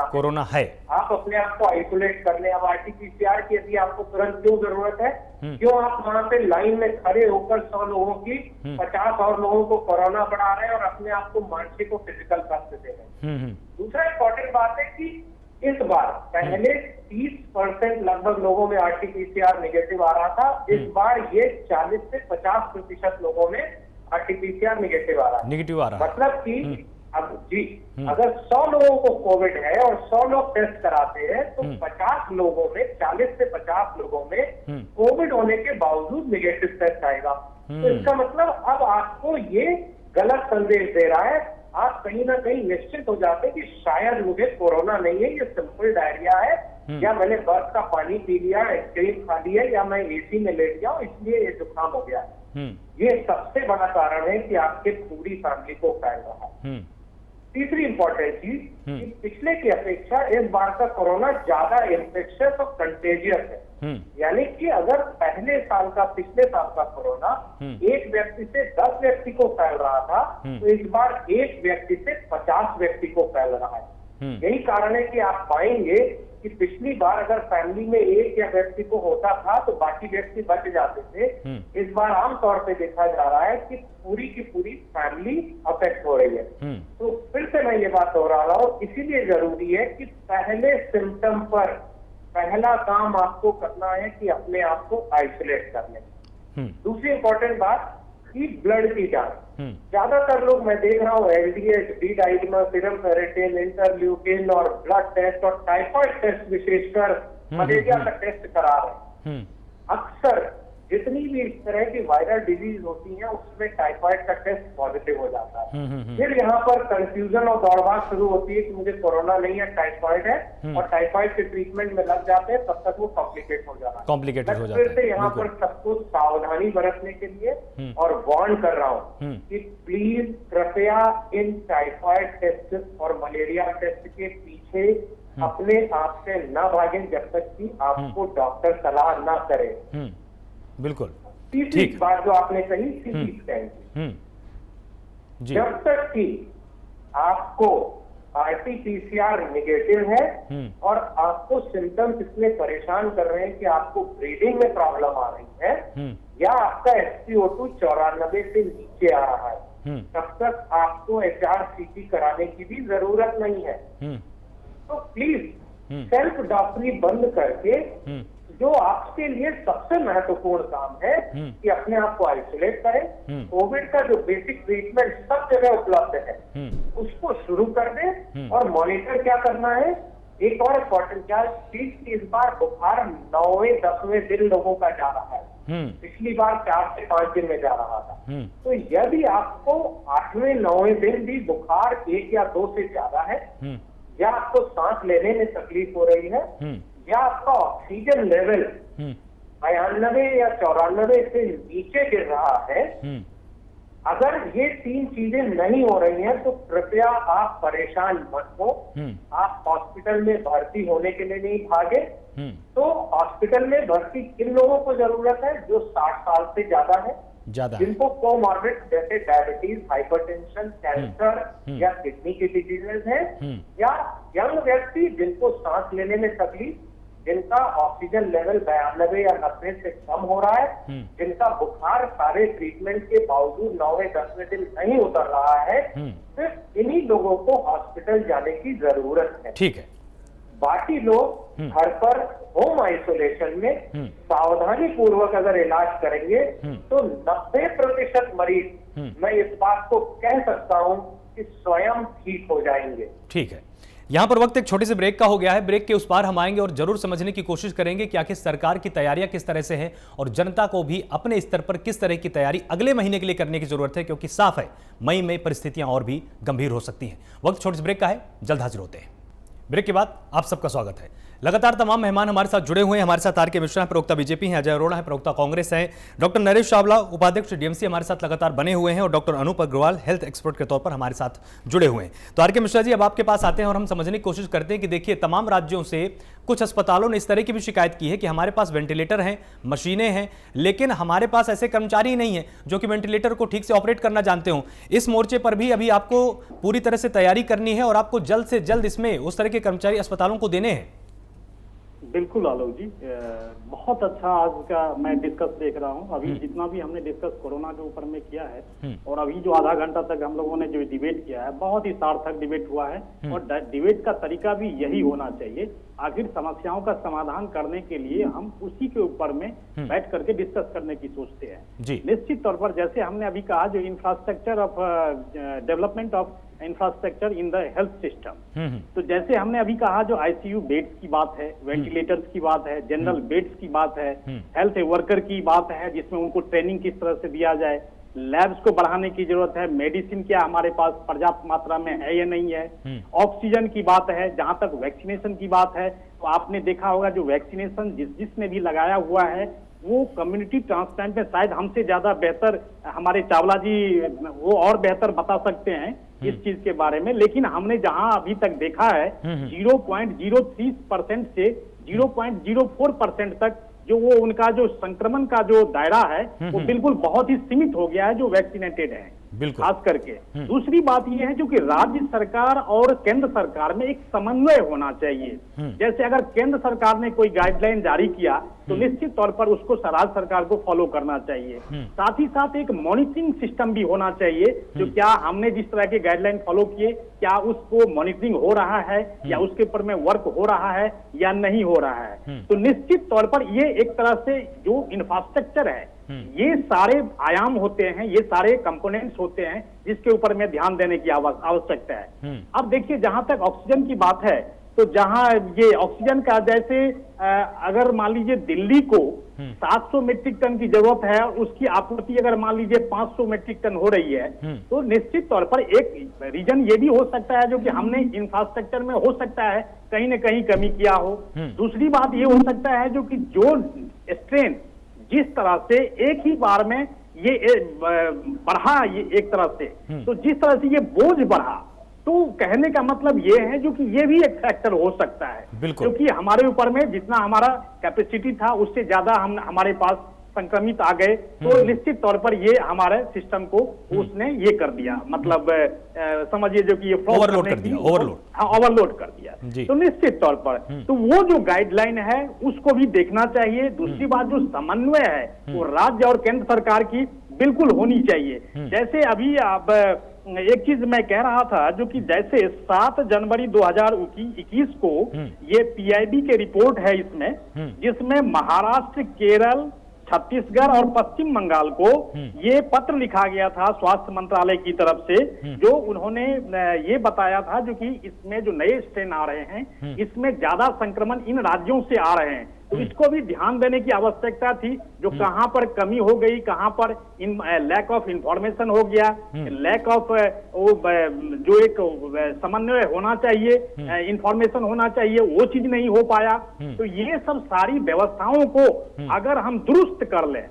E: कोरोना है, आप अपने आप को आइसोलेट कर लें। अब RT-PCR की यदि आपको तुरंत क्यों जरूरत है? क्यों आप वहां पे लाइन में खड़े होकर 100 लोगों की 50 और लोगों को कोरोना बढ़ा रहे हैं और अपने आप को मानसिक और फिजिकल कष्ट दे रहे हैं। दूसरा इंपॉर्टेंट बात है कि इस बार पहले 30% लगभग लोगों में RT-PCR नेगेटिव आ रहा था, इस बार ये 40 से 50% लोगों में RT-PCR नेगेटिव आ रहा है। मतलब कि अब अगर 100 लोगों को कोविड है और 100 लोग टेस्ट कराते हैं तो 50 लोगों में, 40 से 50 लोगों में कोविड होने के बावजूद नेगेटिव टेस्ट आएगा। तो इसका मतलब अब आपको ये गलत संदेश दे रहा है। आप कहीं ना कहीं निश्चित हो जाते हैं कि शायद मुझे कोरोना नहीं है, ये सिंपल डायरिया है, या मैंने बर्फ का पानी पी लिया, आइसक्रीम खा ली है, या मैं AC में लेट गया हूं इसलिए ये जुकाम हो गया है। ये सबसे बड़ा कारण है कि आपके पूरी फैमिली को फैल रहा है। तीसरी इंपॉर्टेंट चीज कि पिछले की अपेक्षा इस बार का कोरोना ज्यादा इन्फेक्शियस और कंटेजियस है। यानी कि अगर पिछले साल का कोरोना एक व्यक्ति से 10 व्यक्ति को फैल रहा था, तो इस बार एक व्यक्ति से 50 व्यक्ति को फैल रहा है। यही कारण है कि आप पाएंगे कि पिछली बार अगर फैमिली में एक या व्यक्ति को होता था तो बाकी व्यक्ति बच जाते थे। इस बार आमतौर पे देखा जा रहा है कि पूरी की पूरी फैमिली अफेक्ट हो रही है। तो फिर से मैं ये बात दोहरा रहा हूँ, इसीलिए जरूरी है कि पहले सिम्टम पर पहला काम आपको करना है कि अपने आप को आइसोलेट कर लें। दूसरी इंपॉर्टेंट बात कि ब्लड की जांच, ज्यादातर लोग मैं देख रहा हूँ LDH, D-डाइमर, सीरम फेरेटिन, इंटरल्यूकिन और ब्लड टेस्ट और टाइफाइड टेस्ट, विशेषकर मलेरिया का टेस्ट करा रहे हैं। अक्सर जितनी भी इस तरह की वायरल डिजीज होती है उसमें टाइफाइड का टेस्ट पॉजिटिव हो जाता है। फिर यहाँ पर कंफ्यूजन और दौड़भाग शुरू होती है कि मुझे कोरोना नहीं है, टाइफाइड है, और टाइफाइड के ट्रीटमेंट में लग जाते हैं, तब तक वो कॉम्प्लिकेट हो जाता है। फिर से यहाँ पर सबको सावधानी बरतने के लिए और वार्न कर रहा हूँ कि प्लीज कृपया इन टाइफाइड टेस्ट और मलेरिया टेस्ट के पीछे अपने आप से न भागें जब तक कि आपको डॉक्टर सलाह न करे।
A: बिल्कुल।
E: तीसरी बात जो आपने कही CT स्कैन की, जब तक कि आपको RT-PCR नेगेटिव है और आपको सिम्टम्स इतने परेशान कर रहे हैं कि आपको ब्रीदिंग में प्रॉब्लम आ रही है या आपका SpO2 94 से नीचे आ रहा है, तब तक आपको HRCT कराने की भी जरूरत नहीं है। तो प्लीज सेल्फ डॉक्टरी बंद करके जो आपके लिए सबसे महत्वपूर्ण काम है कि अपने आप को आइसोलेट करें। कोविड का जो बेसिक ट्रीटमेंट सब जगह उपलब्ध है उसको शुरू कर दें और मॉनिटर क्या करना है। एक और इम्पोर्टेंट क्या चीज, इस बार बुखार 9वें-10वें दिन लोगों का जा रहा है, पिछली बार 4 से 5 दिन में जा रहा था। तो यदि आपको 8वें-9वें दिन भी बुखार 1 या 2 से ज्यादा है, या आपको सांस लेने में तकलीफ हो रही है, या आपका ऑक्सीजन लेवल 92 या 94 से नीचे गिर रहा है, अगर ये 3 चीजें नहीं हो रही हैं तो कृपया आप परेशान मत हो। आप हॉस्पिटल में भर्ती होने के लिए नहीं भागे। तो हॉस्पिटल में भर्ती किन लोगों को जरूरत है? जो 60 साल से ज्यादा है, जिनको कोमॉर्बिड जैसे डायबिटीज, हाइपरटेंशन, कैंसर या किडनी की डिजीजेज है, या यंग व्यक्ति जिनको सांस लेने में तकलीफ, जिनका ऑक्सीजन लेवल 92 या 90 से कम हो रहा है, जिनका बुखार सारे ट्रीटमेंट के बावजूद 9वें-10वें दिन नहीं उतर रहा है, सिर्फ इन्हीं लोगों को हॉस्पिटल जाने की जरूरत है।
A: ठीक है।
E: बाकी लोग घर पर होम आइसोलेशन में सावधानी पूर्वक अगर इलाज करेंगे तो 90% मरीज मैं इस बात को कह सकता हूं कि स्वयं ठीक हो जाएंगे।
A: ठीक है। यहां पर वक्त एक छोटे से ब्रेक का हो गया है। ब्रेक के उस पार हम आएंगे और जरूर समझने की कोशिश करेंगे कि आखिर सरकार की तैयारियां किस तरह से है और जनता को भी अपने स्तर पर किस तरह की तैयारी अगले महीने के लिए करने की जरूरत है, क्योंकि साफ है मई में परिस्थितियां और भी गंभीर हो सकती हैं। वक्त छोटे से ब्रेक का है, जल्द हाजिर होते हैं। ब्रेक के बाद आप सबका स्वागत है। लगातार तमाम मेहमान हमारे साथ जुड़े हुए हैं। हमारे साथ आर के मिश्रा हैं, प्रवक्ता बीजेपी हैं, अजय अरोड़ा है, प्रवक्ता कांग्रेस हैं, डॉक्टर नरेश चावला उपाध्यक्ष डीएमसी हमारे साथ लगातार बने हुए हैं और doctor Anup Agarwal health expert के तौर पर हमारे साथ जुड़े हुए हैं। तो आर के मिश्रा जी, अब आपके पास आते हैं और हम समझने की कोशिश करते हैं कि देखिए, तमाम राज्यों से कुछ अस्पतालों ने इस तरह की भी शिकायत की है कि हमारे पास वेंटिलेटर हैं, मशीनें हैं, लेकिन हमारे पास ऐसे कर्मचारी नहीं है जो कि वेंटिलेटर को ठीक से ऑपरेट करना जानते हों। इस मोर्चे पर भी अभी आपको पूरी तरह से तैयारी करनी है और आपको जल्द से जल्द इसमें उस तरह के कर्मचारी अस्पतालों को देने हैं।
B: बिल्कुल आलोक जी, बहुत अच्छा आज का मैं डिस्कस देख रहा हूं। अभी जितना भी हमने डिस्कस कोरोना के ऊपर में किया है और अभी जो आधा घंटा तक हम लोगों ने जो डिबेट किया है, बहुत ही सार्थक डिबेट हुआ है और डिबेट का तरीका भी यही होना चाहिए। आखिर समस्याओं का समाधान करने के लिए हम उसी के ऊपर में बैठ करके डिस्कस करने की सोचते हैं। निश्चित तौर पर जैसे हमने अभी कहा, जो infrastructure of development of infrastructure in the health system, तो जैसे हमने अभी कहा, जो आईसीयू बेड्स की बात है, वेंटिलेटर्स की बात है, जनरल बेड्स की बात है, हेल्थ वर्कर की बात है जिसमें उनको ट्रेनिंग किस तरह से दिया जाए, लैब्स को बढ़ाने की जरूरत है, मेडिसिन क्या हमारे पास पर्याप्त मात्रा में है या नहीं है, ऑक्सीजन की बात है, जहां तक वैक्सीनेशन की बात है तो आपने देखा होगा जो वैक्सीनेशन जिसने भी लगाया हुआ है वो कम्युनिटी ट्रांसप्लांट में शायद हमसे ज्यादा बेहतर हमारे चावला जी वो और बेहतर बता सकते हैं इस चीज के बारे में। लेकिन हमने जहां अभी तक देखा है 0.03% से 0.04% तक जो वो उनका जो संक्रमण का जो दायरा है वो बिल्कुल बहुत ही सीमित हो गया है जो वैक्सीनेटेड है खास करके। दूसरी बात यह है जो कि राज्य सरकार और केंद्र सरकार में एक समन्वय होना चाहिए। जैसे अगर केंद्र सरकार ने कोई गाइडलाइन जारी किया तो निश्चित तौर पर उसको राज्य सरकार को फॉलो करना चाहिए। साथ ही साथ एक मॉनिटरिंग सिस्टम भी होना चाहिए जो क्या हमने जिस तरह के गाइडलाइन फॉलो किए क्या उसको मॉनिटरिंग हो रहा है या उसके ऊपर में वर्क हो रहा है या नहीं हो रहा है। तो निश्चित तौर पर ये एक तरह से जो इंफ्रास्ट्रक्चर है ये सारे आयाम होते हैं, ये सारे कंपोनेंट्स होते हैं जिसके ऊपर में ध्यान देने की आवश्यकता है। अब देखिए जहां तक ऑक्सीजन की बात है तो जहां ये ऑक्सीजन का जैसे अगर मान लीजिए दिल्ली को 700 मीट्रिक टन की जरूरत है, उसकी आपूर्ति अगर मान लीजिए 500 मीट्रिक टन हो रही है तो निश्चित तौर पर एक रीजन ये भी हो सकता है जो कि हमने इंफ्रास्ट्रक्चर में हो सकता है कहीं न कहीं कमी किया हो। दूसरी बात ये हो सकता है जो कि जो स्ट्रेन जिस तरह से एक ही बार में ये बढ़ा ये एक तरह से, तो जिस तरह से ये बोझ बढ़ा तो कहने का मतलब ये है जो कि ये भी एक फैक्टर हो सकता है क्योंकि हमारे ऊपर में जितना हमारा कैपेसिटी था उससे ज्यादा हमारे पास संक्रमित आ गए तो निश्चित तौर पर ये हमारे सिस्टम को उसने ये कर दिया, मतलब समझिए जो कि ये
A: ओवरलोड कर दिया,
B: ओवरलोड कर दिया। तो निश्चित तौर पर तो वो जो गाइडलाइन है उसको भी देखना चाहिए। दूसरी बात जो समन्वय है वो राज्य और केंद्र सरकार की बिल्कुल होनी चाहिए। जैसे अभी आप एक चीज मैं कह रहा था जो कि जैसे 7 जनवरी 2021 को ये पीआईबी के रिपोर्ट है इसमें जिसमें महाराष्ट्र, केरल, छत्तीसगढ़ और पश्चिम बंगाल को ये पत्र लिखा गया था स्वास्थ्य मंत्रालय की तरफ से जो उन्होंने ये बताया था जो कि इसमें जो नए स्ट्रेन आ रहे हैं इसमें ज्यादा संक्रमण इन राज्यों से आ रहे हैं तो इसको भी ध्यान देने की आवश्यकता थी। जो कहां पर कमी हो गई, कहां पर लैक ऑफ इंफॉर्मेशन हो गया, लैक ऑफ जो एक समन्वय होना चाहिए, इंफॉर्मेशन होना चाहिए, वो चीज नहीं हो पाया। तो ये सब सारी व्यवस्थाओं को अगर हम दुरुस्त कर लें,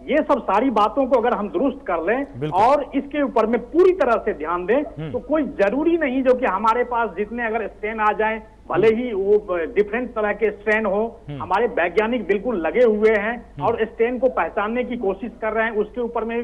B: ये सब सारी बातों को अगर हम दुरुस्त कर लें और इसके ऊपर में पूरी तरह से ध्यान दें, तो कोई जरूरी नहीं जो कि हमारे पास जितने अगर स्ट्रेन आ जाएं, भले ही वो डिफरेंट तरह के स्ट्रेन हो, हमारे वैज्ञानिक बिल्कुल लगे हुए हैं और स्ट्रेन को पहचानने की कोशिश कर रहे हैं। उसके ऊपर में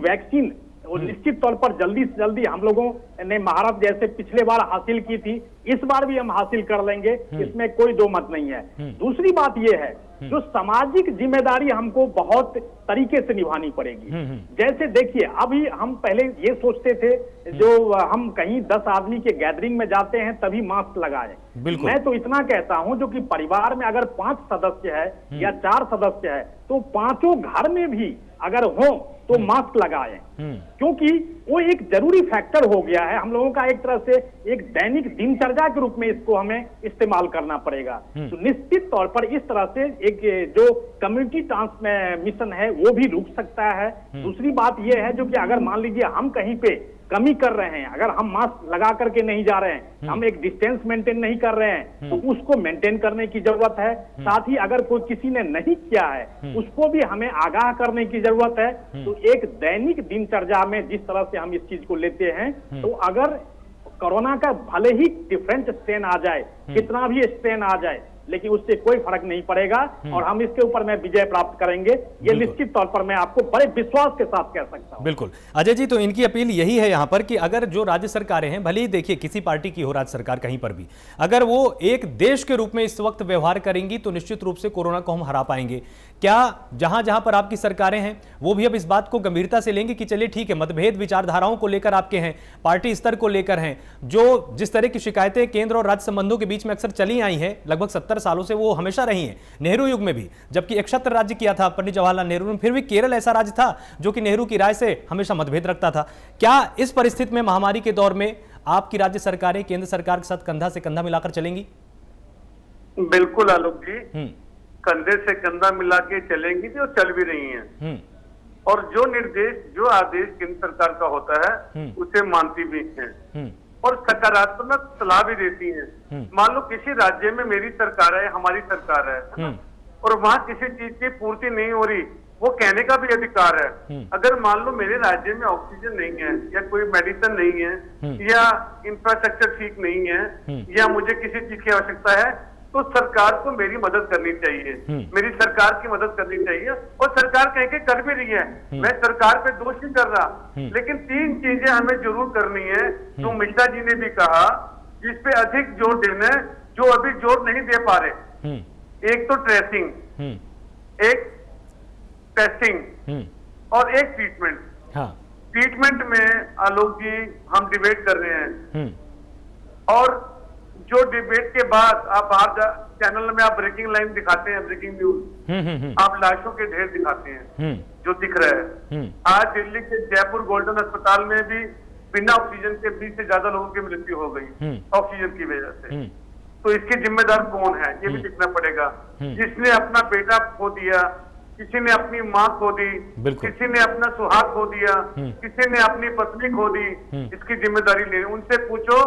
B: वैक्सीन और निश्चित तौर पर जल्दी से जल्दी हम लोगों ने महारत जैसे पिछले बार हासिल की थी, इस बार भी हम हासिल कर लेंगे, इसमें कोई दो मत नहीं है। दूसरी बात यह है, जो सामाजिक जिम्मेदारी हमको बहुत तरीके से निभानी पड़ेगी। जैसे देखिए, अभी हम पहले ये सोचते थे जो हम कहीं 10 आदमी के गैदरिंग में जाते हैं तभी मास्क लगाएं। मैं तो इतना कहता हूं, जो कि परिवार में अगर 5 सदस्य है या 4 सदस्य है, तो पांचों घर में भी अगर हो तो मास्क लगाएं, क्योंकि वो एक जरूरी फैक्टर हो गया है। हम लोगों का एक तरह से एक दैनिक दिनचर्या के रूप में इसको हमें इस्तेमाल करना पड़ेगा। तो निश्चित तौर पर इस तरह से एक जो कम्युनिटी ट्रांसमिशन है वो भी रुक सकता है। दूसरी बात यह है, जो कि अगर मान लीजिए हम कहीं पे कमी कर रहे हैं, अगर हम मास्क लगा करके नहीं जा रहे हैं, हम एक डिस्टेंस मेंटेन नहीं कर रहे हैं, तो उसको मेंटेन करने की जरूरत है। साथ ही अगर कोई किसी ने नहीं किया है, उसको भी हमें आगाह करने की जरूरत है। तो एक दैनिक दिनचर्या में जिस तरह से हम इस चीज को लेते हैं, तो अगर कोरोना का भले ही डिफरेंट स्ट्रेन आ जाए, कितना भी स्ट्रेन आ जाए, लेकिन उससे कोई फर्क नहीं पड़ेगा और हम इसके ऊपर में विजय प्राप्त करेंगे, ये निश्चित तौर पर मैं आपको बड़े विश्वास के साथ कह सकता हूं।
A: बिल्कुल अजय जी, तो इनकी अपील यही है यहां पर कि अगर जो राज्य सरकारें हैं, भले ही देखिए किसी पार्टी की हो राज्य सरकार कहीं पर भी, अगर वो एक देश के रूप में इस वक्त व्यवहार करेंगी तो निश्चित रूप से कोरोना को हम हरा पाएंगे। क्या जहां जहां पर आपकी सरकारें हैं वो भी अब इस बात को गंभीरता से लेंगे कि चलिए ठीक है, मतभेद विचारधाराओं को लेकर आपके हैं, पार्टी स्तर को लेकर हैं, जो जिस तरह की शिकायतें केंद्र और राज्य संबंधों के बीच में अक्सर चली आई हैं लगभग 70 सालों से, वो हमेशा रही हैं, नेहरू युग में भी, जबकि एक छत्र राज्य किया था पंडित जवाहरलाल नेहरू ने, फिर भी केरल ऐसा राज्य था जो कि नेहरू की राय से हमेशा मतभेद रखता था। क्या इस परिस्थिति में, महामारी के दौर में, आपकी राज्य सरकारें केंद्र सरकार के साथ कंधा से कंधा मिलाकर चलेंगी?
D: बिल्कुल आलोक जी, कंधे से कंधा मिला के चलेंगी जो चल भी रही हैं, और जो निर्देश, जो आदेश केंद्र सरकार का होता है उसे मानती भी हैं और सकारात्मक सलाह भी देती हैं। मान लो किसी राज्य में मेरी सरकार है, हमारी सरकार है, और वहां किसी चीज की पूर्ति नहीं हो रही, वो कहने का भी अधिकार है। अगर मान लो मेरे राज्य में ऑक्सीजन नहीं है, या कोई मेडिसिन नहीं है, या इंफ्रास्ट्रक्चर ठीक नहीं है, या मुझे किसी चीज की आवश्यकता है, तो सरकार को मेरी मदद करनी चाहिए, मेरी सरकार की मदद करनी चाहिए, और सरकार कह के कर भी रही है। मैं सरकार पे दोष नहीं कर रहा, लेकिन 3 चीजें हमें जरूर करनी है, जो मिश्रा जी ने भी कहा, जिस पे अधिक जोर देना है, जो अभी जोर नहीं दे पा रहे। एक तो ट्रेसिंग, एक टेस्टिंग और एक ट्रीटमेंट। ट्रीटमेंट में आलोक जी हम डिबेट कर रहे हैं, और जो डिबेट के बाद आप चैनल में आप ब्रेकिंग लाइन दिखाते हैं, ब्रेकिंग न्यूज, आप लाशों के ढेर दिखाते हैं जो दिख रहा है। आज दिल्ली के जयपुर गोल्डन अस्पताल में भी बिना ऑक्सीजन के 20 से ज्यादा लोगों की मृत्यु हो गई ऑक्सीजन की वजह से। तो इसके जिम्मेदार कौन है, ये भी दिखना पड़ेगा। जिसने अपना बेटा खो दिया, किसी ने अपनी माँ खो दी, किसी ने अपना सुहाग खो दिया, किसी ने अपनी पत्नी खो दी, इसकी जिम्मेदारी ले, उनसे पूछो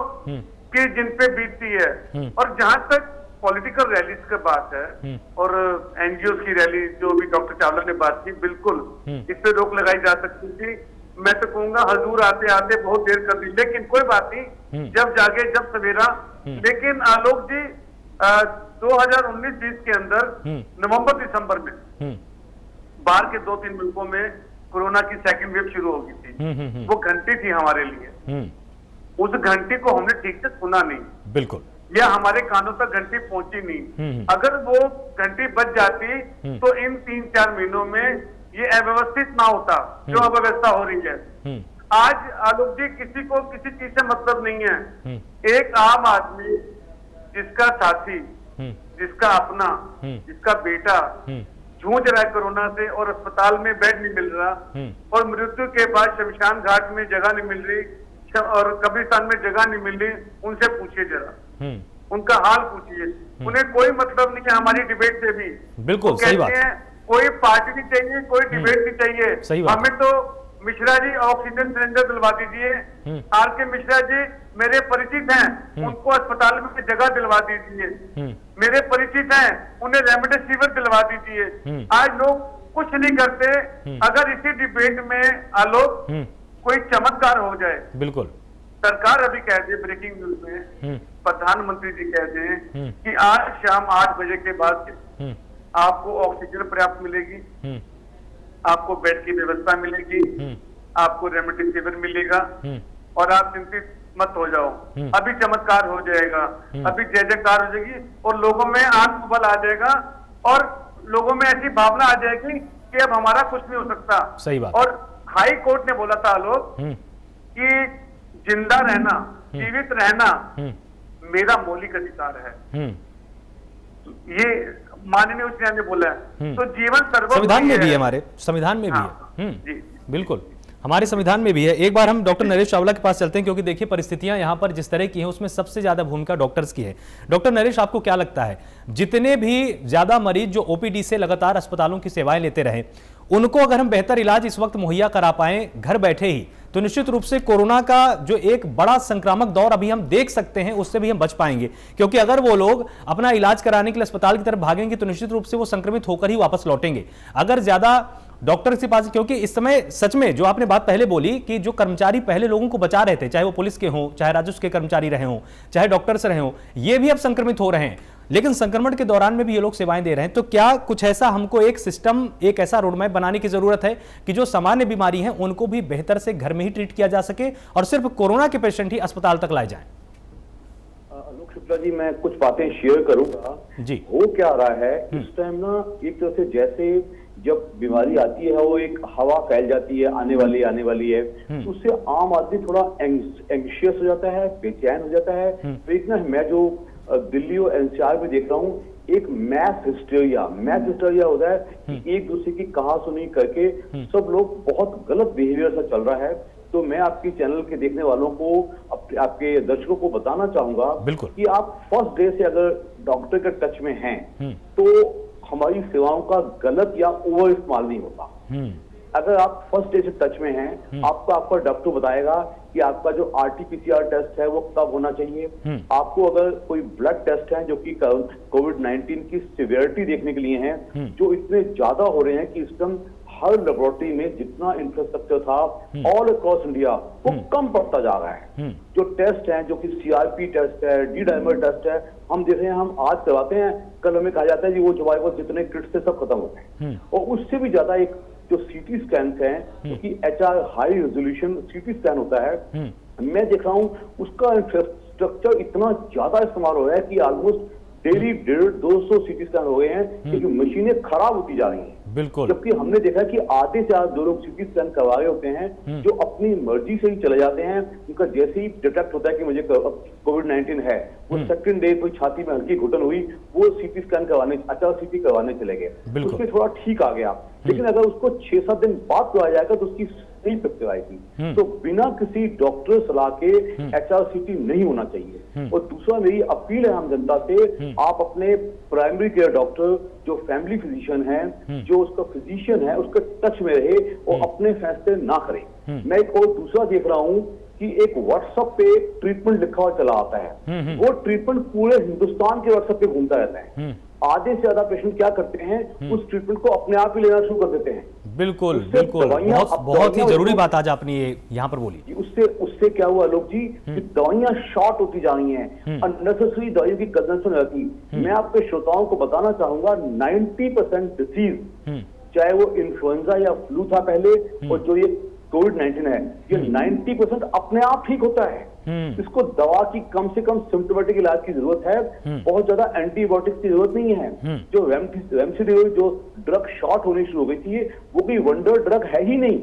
D: कि जिन पे बीतती है। और जहां तक पॉलिटिकल रैलीज की बात है और एनजीओ की रैली, जो भी डॉक्टर चावला ने बात की, बिल्कुल इस पे रोक लगाई जा सकती थी। मैं तो कहूंगा हजूर आते आते बहुत देर कर दी, लेकिन कोई बात नहीं, जब जागे जब सवेरा। लेकिन आलोक जी 2019-20 के अंदर नवंबर दिसंबर में बाहर के 2-3 मुल्कों में कोरोना की सेकंड वेव शुरू हो गई थी। वो घंटी थी हमारे लिए, उस घंटी को हमने ठीक से सुना नहीं, बिल्कुल, या हमारे कानों तक घंटी पहुंची नहीं। अगर वो घंटी बज जाती तो इन 3-4 महीनों में ये अव्यवस्थित ना होता जो अव्यवस्था हो रही है। आज आलोक जी किसी को किसी चीज से मतलब नहीं है। एक आम आदमी जिसका साथी, जिसका अपना, जिसका बेटा जूझ रहा है कोरोना से और अस्पताल में बेड नहीं मिल रहा, और मृत्यु के बाद शमशान घाट में जगह नहीं मिल रही और कब्रिस्तान में जगह नहीं मिल रही, उनसे पूछिए जरा उनका हाल पूछिए, उन्हें कोई मतलब नहीं है हमारी डिबेट से भी।
A: बिल्कुल सही बात।
D: कोई पार्टी नहीं चाहिए, कोई डिबेट नहीं चाहिए, हमें तो मिश्रा जी ऑक्सीजन सिलेंडर दिलवा दीजिए, आर.के. मिश्रा जी मेरे परिचित हैं, उनको अस्पताल में जगह दिलवा दीजिए, मेरे परिचित हैं, उन्हें रेमडेसिविर दिलवा दीजिए। आज लोग कुछ नहीं करते। अगर इसी डिबेट में आलोक कोई चमत्कार हो जाए,
A: बिल्कुल
D: सरकार अभी कहते हैं ब्रेकिंग न्यूज में, प्रधानमंत्री जी कहते हैं कि आज शाम 8 बजे के बाद आपको ऑक्सीजन पर्याप्त मिलेगी, आपको बेड की व्यवस्था मिलेगी, आपको रेमडेसिविर मिलेगा और आप चिंतित मत हो जाओ। अभी चमत्कार हो जाएगा, अभी जय जयकार हो जाएगी और लोगों में आत्मबल आ जाएगा और लोगों में ऐसी भावना आ जाएगी कि अब हमारा कुछ नहीं हो सकता।
A: सही बात।
D: और हाई कोर्ट ने बोला था आलोक कि जिंदा रहना, जीवित रहना मेरा मौलिक अधिकार है, ये माननीय उच्च न्यायालय ने बोला है। तो जीवन सर्वोपरि
A: संविधान में भी है, हमारे संविधान में भी है।
D: जी
A: बिल्कुल हमारे संविधान में भी है। एक बार हम डॉक्टर नरेश चावला के पास चलते हैं, क्योंकि देखिए परिस्थितियां यहाँ पर जिस तरह की हैं उसमें सबसे ज्यादा भूमिका डॉक्टर्स की है। डॉक्टर नरेश, आपको क्या लगता है, जितने भी ज्यादा मरीज जो ओपीडी से लगातार अस्पतालों की सेवाएं लेते रहे, उनको अगर हम बेहतर इलाज इस वक्त मुहैया करा पाए घर बैठे ही, तो निश्चित रूप से कोरोना का जो एक बड़ा संक्रामक दौर अभी हम देख सकते हैं उससे भी हम बच पाएंगे। क्योंकि अगर वो लोग अपना इलाज कराने के लिए अस्पताल की तरफ भागेंगे तो निश्चित रूप से वो संक्रमित होकर ही वापस लौटेंगे। अगर ज्यादा डॉक्टर के पास, क्योंकि इस समय सच में जो आपने बात पहले बोली कि जो कर्मचारी पहले लोगों को बचा रहे थे, चाहे वो पुलिस के हों, चाहे राजस्व के कर्मचारी रहे हों, चाहे डॉक्टर्स रहे हों, ये भी अब संक्रमित हो रहे हैं, लेकिन संक्रमण के दौरान में भी ये लोग सेवाएं दे रहे हैं। तो क्या कुछ ऐसा हमको एक सिस्टम, एक ऐसा रोडमैप बनाने की जरूरत है कि जो सामान्य बीमारी है उनको भी बेहतर से घर में ही ट्रीट किया जा सके और सिर्फ कोरोना के पेशेंट ही अस्पताल तक लाए जाएं?
C: आलोक शुक्ला जी, मैं कुछ बातें शेयर करूंगा जी। हो क्या रहा है इस टाइम ना, एक तरह से जैसे जब बीमारी आती है वो एक हवा फैल जाती है, आने वाली है, तो उससे आम आदमी थोड़ा एंग्शियस हो जाता है, बेचैन हो जाता है। तो एक ना मैं जो दिल्ली और एनसीआर में देख रहा हूँ, एक मैस हिस्टेरिया होता है कि एक दूसरे की कहा सुनी करके सब लोग बहुत गलत बिहेवियर से चल रहा है। तो मैं आपके चैनल के देखने वालों को, आपके दर्शकों को बताना चाहूंगा कि आप फर्स्ट डे से अगर डॉक्टर के टच में हैं तो हमारी सेवाओं का गलत या ओवर इस्तेमाल नहीं होता। अगर आप फर्स्ट डे से टच में हैं, आपका डॉक्टर बताएगा कि आपका जो RT-PCR टेस्ट है वो कब होना चाहिए। आपको अगर कोई ब्लड टेस्ट है जो कि कोविड-19 की सिवियरिटी देखने के लिए हैं, जो इतने ज्यादा हो रहे हैं कि इस टाइम हर लेबोरेटरी में जितना इंफ्रास्ट्रक्चर था ऑल अक्रॉस इंडिया वो कम पड़ता जा रहा है। जो टेस्ट हैं, जो कि CRP टेस्ट है, D-डाइमर टेस्ट है, हम देख रहे हैं, हम आज करवाते हैं, कल हमें कहा जाता है कि वो जो हमारे पास जितने किट्स थे सब खत्म होते हैं। और उससे भी ज्यादा एक जो CT स्कैन है, जो कि HR high resolution CT scan होता है, मैं देख रहा हूँ उसका इंफ्रास्ट्रक्चर इतना ज्यादा इस्तेमाल हो रहा है कि ऑलमोस्ट डेली 150-200 CT स्कैन हो गए हैं, क्योंकि मशीनें खराब होती जा रही हैं।
A: बिल्कुल।
C: जबकि हमने देखा कि आधे से ज्यादा जो लोग CT स्कैन करवा रहे होते हैं, जो अपनी मर्जी से ही चले जाते हैं, उनका जैसे ही डिटेक्ट होता है कि मुझे कोविड-19 है, वो सेकंड डे कोई छाती में हल्की घुटन हुई, वो CT स्कैन करवाने, HRCT करवाने चले गए, उसमें थोड़ा ठीक आ गया। लेकिन अगर उसको 6-7 दिन बाद करवाया जाएगा तो उसकी सही पिक्चर आएगी। तो बिना किसी डॉक्टर सलाह के HRCT नहीं होना चाहिए। और दूसरा मेरी अपील है आम जनता से, आप अपने प्राइमरी केयर डॉक्टर, जो फैमिली फिजिशियन है, जो उसका फिजिशियन है, उसके टच में रहे और अपने फैसले ना करे। मैं एक और दूसरा देख रहा हूँ कि एक व्हाट्सएप पे ट्रीटमेंट लिखा हुआ चला आता है, वो ट्रीटमेंट पूरे हिंदुस्तान के व्हाट्सएप पे घूमता रहता है। आधे से ज्यादा पेशेंट क्या करते हैं, उस ट्रीटमेंट को अपने आप ही लेना शुरू कर देते हैं।
A: बिल्कुल बिल्कुल, बहुत ही जरूरी बात आज आपने ये यहाँ पर बोली।
C: उससे क्या हुआ लोग जी, कि दवाइयां शॉर्ट होती जा रही हैं, अननेसेसरी दवाइयों की कंजम्पशन रहती। मैं आपके श्रोताओं को बताना चाहूंगा 90% डिसीज, चाहे वो इन्फ्लुएंजा या फ्लू था पहले, और जो ये कोविड-19 है, ये 90% अपने आप ठीक होता है। इसको दवा की कम से कम सिम्टोमेटिक इलाज की जरूरत है, बहुत ज्यादा एंटीबायोटिक्स की जरूरत नहीं है। जो रेमडेसिविर जो ड्रग शॉर्ट होनी शुरू हो गई थी, वो कोई वंडर ड्रग है ही नहीं,